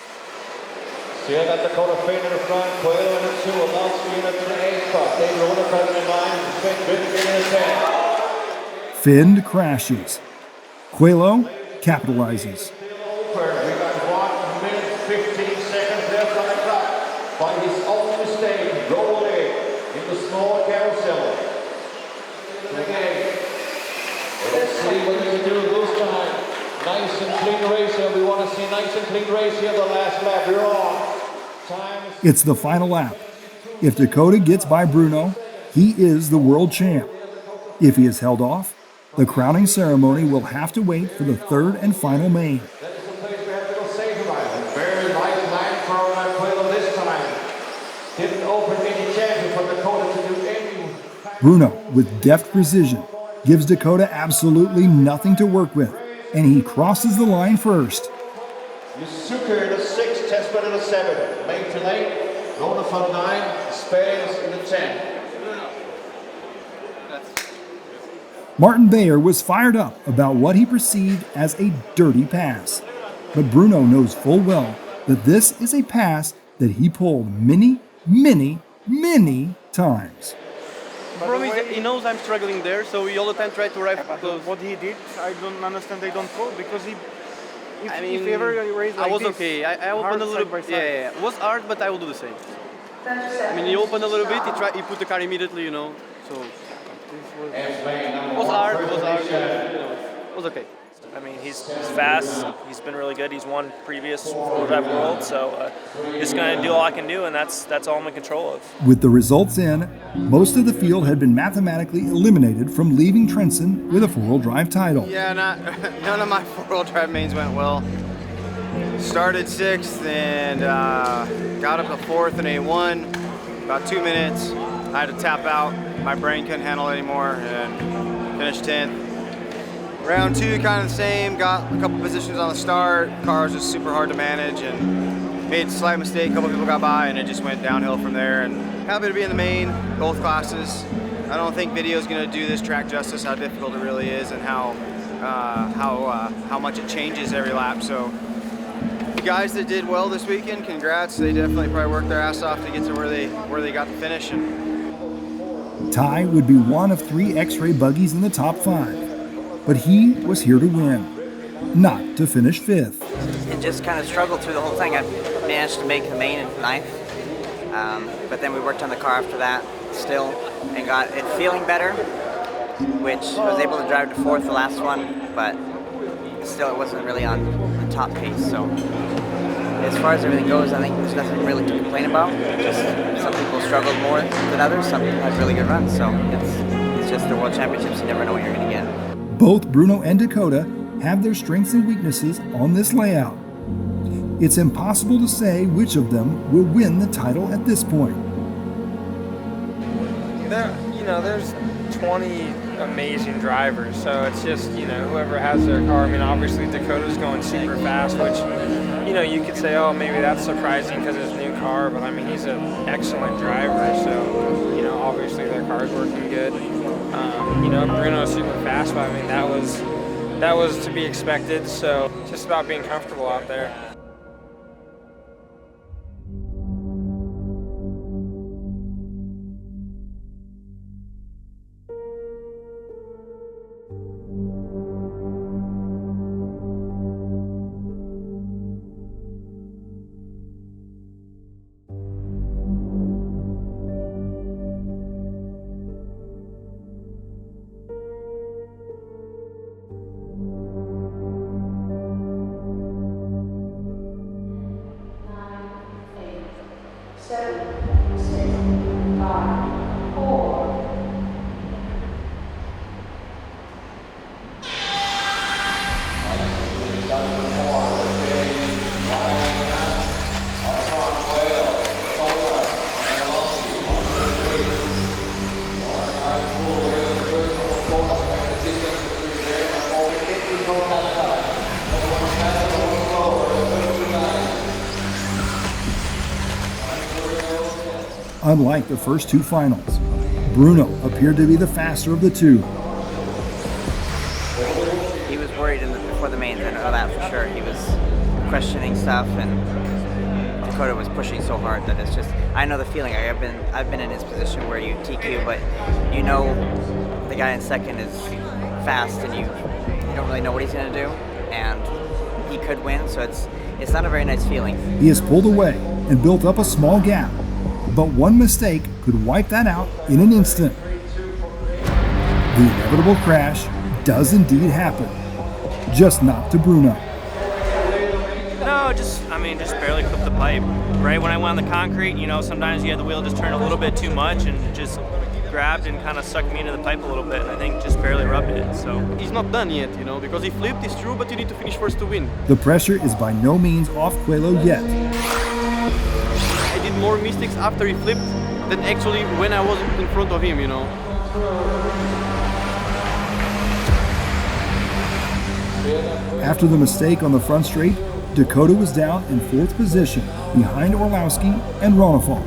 So you got Dakota Finn in the front, Coelho in the 2, Alonso in the 3 spot, David Rivkin in 9, Finn in the 10. Finn crashes. Coelho capitalizes. We got 1 minute 15 seconds left on the clock. By his own mistake, rolled in the small carousel. Okay. Let's see what he can do this time. Nice and clean race here. We want to see a nice and clean race here the last lap. You're on. It's the final lap. If Dakota gets by Bruno, he is the world champ. If he is held off, the crowning ceremony will have to wait for the third and final main. Very light line for Coelho this time. Didn't open any chances for Dakota to do any. Bruno, with deft precision, gives Dakota absolutely nothing to work with, and he crosses the line first. Yusuke in the 6, Tessman in the 7, Mayfield 8, Rona from 9, Spades in the 10. Martin Bayer was fired up about what he perceived as a dirty pass, but Bruno knows full well that this is a pass that he pulled many, many, many times. The problem is he knows I'm struggling there, so he all the time tries to ride close. What he did, I don't understand. They don't call because he. If, I mean, if ever he raised like I was this, okay. I opened a little bit. Yeah, it was hard, but I will do the same. I mean, he opened a little bit. He put the car immediately, you know. So it was hard. It was hard. It was okay. I mean, he's fast. He's been really good. He's won previous four-drive world, so just gonna do all I can do, and that's all I'm in control of. With the results in, most of the field had been mathematically eliminated from leaving Trencin with a four-wheel drive title. Yeah, none of my four-wheel drive mains went well. Started 6th and got up to 4th in A1. About 2 minutes. I had to tap out. My brain couldn't handle it anymore, and finished 10th. Round 2, kind of the same. Got a couple positions on the start. Car was just super hard to manage and made a slight mistake. A couple people got by and it just went downhill from there. And happy to be in the main, both classes. I don't think video is going to do this track justice, how difficult it really is and how much it changes every lap. So the guys that did well this weekend, congrats. They definitely probably worked their ass off to get to where they got to finish. And Ty would be one of 3 X-Ray buggies in the top 5. but he was here to win, not to finish fifth. And just kind of struggled through the whole thing. I managed to make the main in ninth, but then we worked on the car after that still and got it feeling better, which was able to drive to fourth the last one, but still it wasn't really on the top pace. So as far as everything goes, I think there's nothing really to complain about. Just some people struggled more than others, some people had really good runs, so it's just the World Championships, you never know what you're going to get. Both Bruno and Dakota have their strengths and weaknesses on this layout. It's impossible to say which of them will win the title at this point. There's 20 amazing drivers, so it's just, whoever has their car. I mean, obviously Dakota's going super fast, which, you could say, oh, maybe that's surprising because it's a new car, but I mean, he's an excellent driver, so, obviously their car's working good. Bruno's super fast, but I mean, that was to be expected, so it's just about being comfortable out there. Unlike the first two finals, Bruno appeared to be the faster of the two. He was worried before the mains, I know that for sure. He was questioning stuff, and Dakota was pushing so hard that it's just, I know the feeling. I've been in his position where you TQ, but the guy in second is fast, and you don't really know what he's going to do, and he could win, so it's not a very nice feeling. He has pulled away and built up a small gap, but one mistake could wipe that out in an instant. The inevitable crash does indeed happen, just not to Bruno. No, just barely clipped the pipe. Right when I went on the concrete, sometimes you have the wheel just turn a little bit too much and it just grabbed and kind of sucked me into the pipe a little bit. And I think just barely rubbed it. So he's not done yet, because he flipped, it's true, but you need to finish first to win. The pressure is by no means off Coelho yet. I did more mistakes after he flipped than actually when I was in front of him, After the mistake on the front straight, Dakota was down in fourth position behind Orlowski and Ronefalk.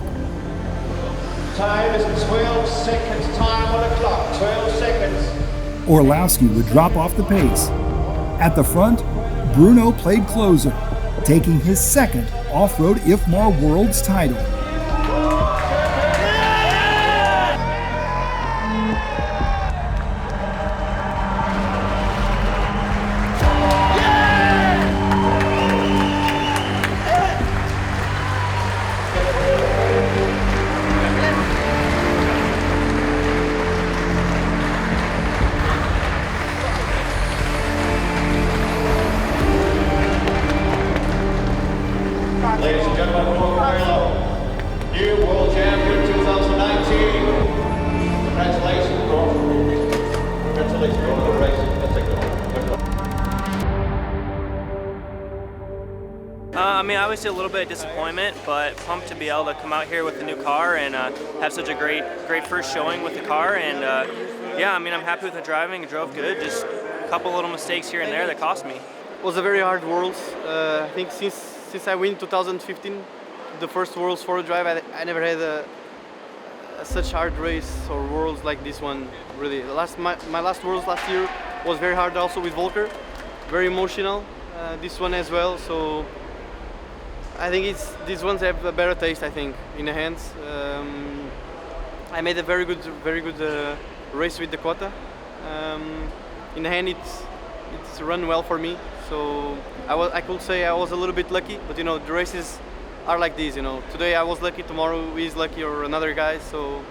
Time is 12 seconds, time on the clock, 12 seconds. Orlowski would drop off the pace. At the front, Bruno played closer, taking his second off-road IFMAR Worlds title. Ladies and gentlemen, new world champion 2019. Congratulations, Gordon. Congratulations, Gordon. The race. Let's take I was a little bit of disappointment, but pumped to be able to come out here with the new car and have such a great first showing with the car. And I'm happy with the driving. It drove good. Just a couple little mistakes here and there that cost me. It was a very hard Worlds. I think since I win 2015, the first Worlds 4 drive, I never had a such hard race or Worlds like this one. Really, my last Worlds last year was very hard also with Volker, very emotional. This one as well. So I think these ones have a better taste. I think in the hands. I made a very good race with Dakota. in the end, it's run well for me. So I could say I was a little bit lucky, but you know, the races are like this. You know, today I was lucky, tomorrow he's lucky, or another guy. So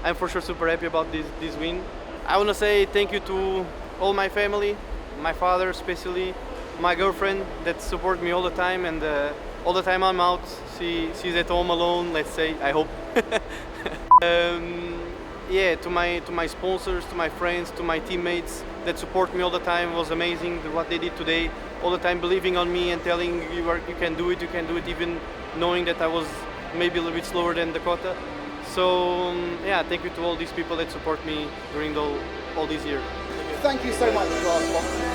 I'm for sure super happy about this win. I want to say thank you to all my family, my father especially, my girlfriend that support me all the time, and all the time I'm out, she's at home alone. Let's say, I hope. Yeah, to my sponsors, to my friends, to my teammates that support me all the time. It was amazing what they did today. All the time believing on me and telling you can do it, even knowing that I was maybe a little bit slower than Dakota. So yeah, thank you to all these people that support me during all these years. Thank you so much for our sponsors.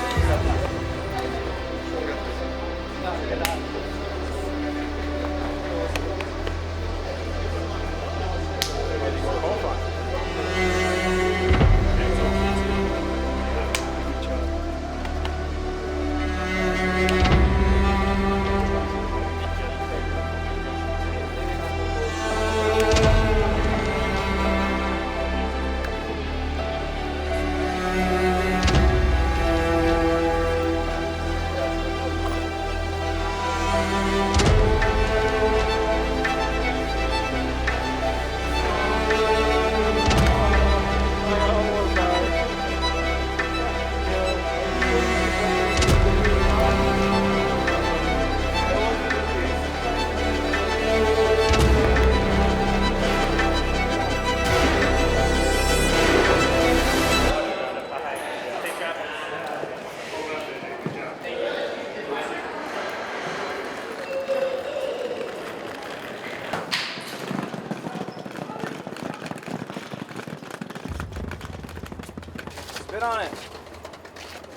Spit on it.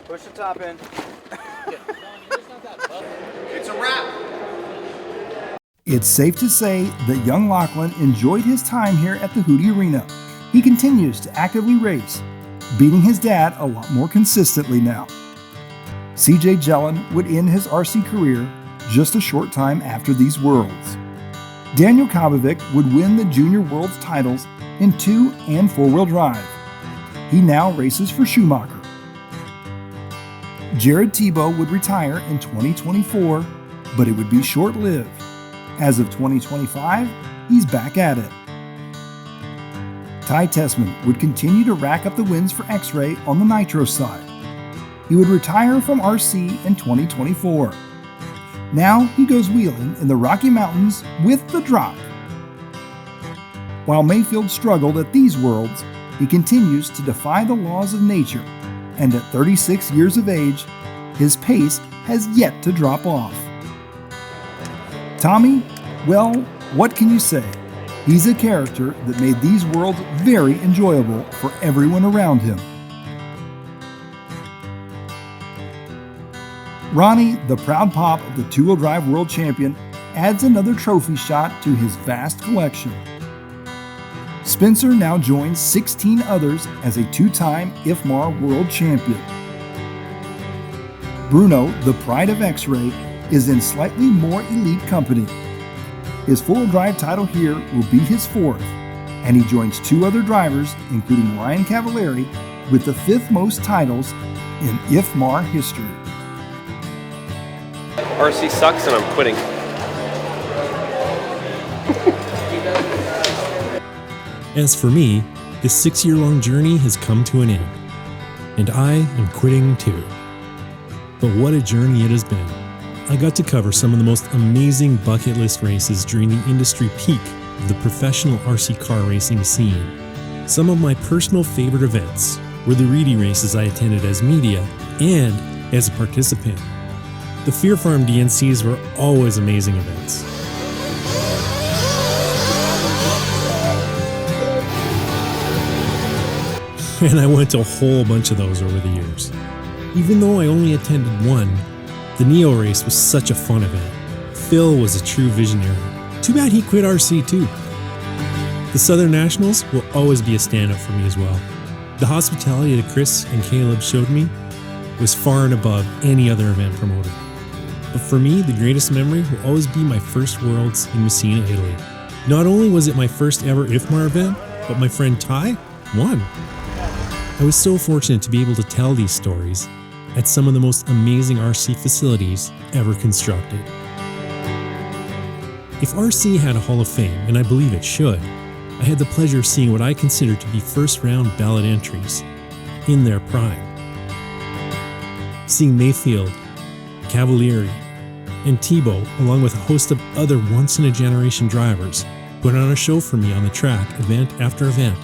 Push the top in. It's a wrap. It's safe to say that young Lachlan enjoyed his time here at the Hootie Arena. He continues to actively race, beating his dad a lot more consistently now. CJ Jelen would end his RC career just a short time after these Worlds. Daniel Kabovic would win the Junior Worlds titles in 2- and 4-wheel drive. He now races for Schumacher. Jared Tebow would retire in 2024, but it would be short-lived. As of 2025, he's back at it. Ty Tessman would continue to rack up the wins for X-Ray on the Nitro side. He would retire from RC in 2024. Now he goes wheeling in the Rocky Mountains with the Drop. While Mayfield struggled at these Worlds, he continues to defy the laws of nature, and at 36 years of age, his pace has yet to drop off. Tommy, well, what can you say? He's a character that made these Worlds very enjoyable for everyone around him. Ronnie, the proud pop of the two-wheel drive world champion, adds another trophy shot to his vast collection. Spencer now joins 16 others as a two-time IFMAR world champion. Bruno, the pride of X-Ray, is in slightly more elite company. His four-wheel drive title here will be his fourth, and he joins two other drivers, including Ryan Cavallari, with the fifth most titles in IFMAR history. RC sucks and I'm quitting. As for me, this 6-year-long journey has come to an end, and I am quitting too. But what a journey it has been. I got to cover some of the most amazing bucket list races during the industry peak of the professional RC car racing scene. Some of my personal favorite events were the Reedy races I attended as media and as a participant. The Fear Farm DNCs were always amazing events. And I went to a whole bunch of those over the years. Even though I only attended one, the Neo race was such a fun event. Phil was a true visionary. Too bad he quit RC too. The Southern Nationals will always be a stand-up for me as well. The hospitality that Chris and Caleb showed me was far and above any other event promoter. But for me, the greatest memory will always be my first Worlds in Messina, Italy. Not only was it my first ever IFMAR event, but my friend Ty won. I was so fortunate to be able to tell these stories at some of the most amazing RC facilities ever constructed. If RC had a Hall of Fame, and I believe it should, I had the pleasure of seeing what I consider to be first-round ballot entries in their prime. Seeing Mayfield, Cavalieri, and Tebow, along with a host of other once-in-a-generation drivers, put on a show for me on the track, event after event,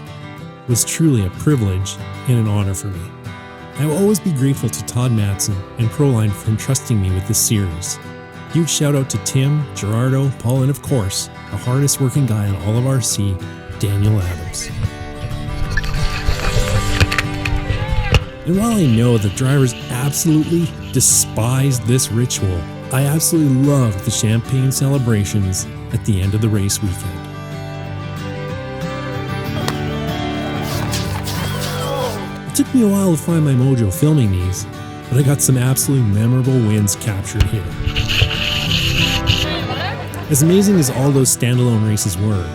was truly a privilege and an honor for me. I will always be grateful to Todd Madsen and Proline for entrusting me with this series. Huge shout out to Tim, Gerardo, Paul, and of course, the hardest working guy on all of RC, Daniel Adams. And while I know that drivers absolutely despise this ritual, I absolutely love the champagne celebrations at the end of the race weekend. It took me a while to find my mojo filming these, but I got some absolutely memorable wins captured here. As amazing as all those standalone races were,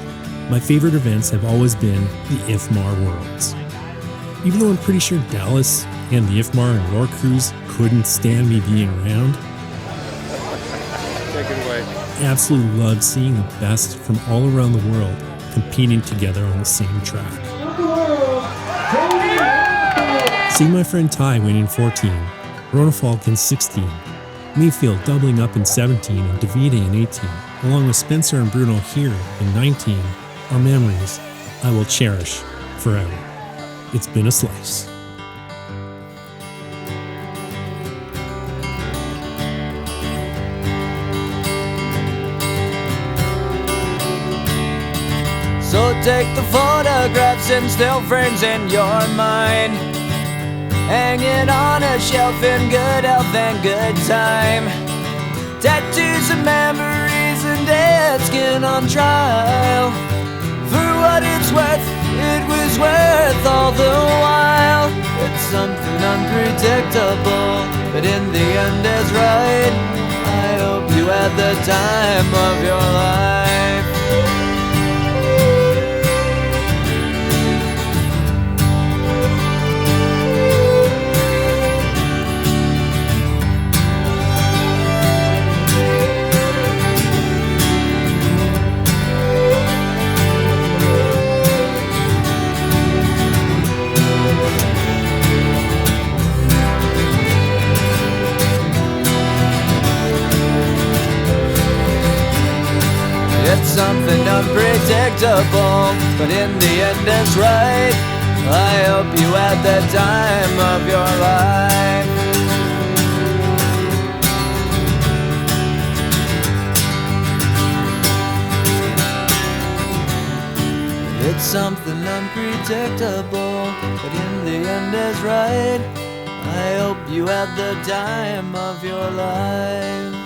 my favorite events have always been the IFMAR Worlds. Even though I'm pretty sure Dallas and the IFMAR and Roar crews couldn't stand me being around, Take it away. I absolutely loved seeing the best from all around the world competing together on the same track. Seeing my friend Ty win in 14, Ronafalk in 16, Mayfield doubling up in 17 and Davide in 18, along with Spencer and Bruno here in 19, are memories I will cherish forever. It's been a slice. So take the photographs and still frames in your mind, hanging on a shelf in good health and good time. Tattoos and memories and dead skin on trial. For what it's worth, it was worth all the while. It's something unpredictable, but in the end is right. I hope you had the time of your life. It's something unpredictable, but in the end it's right. I hope you had the time of your life. It's something unpredictable, but in the end is right. I hope you had the time of your life.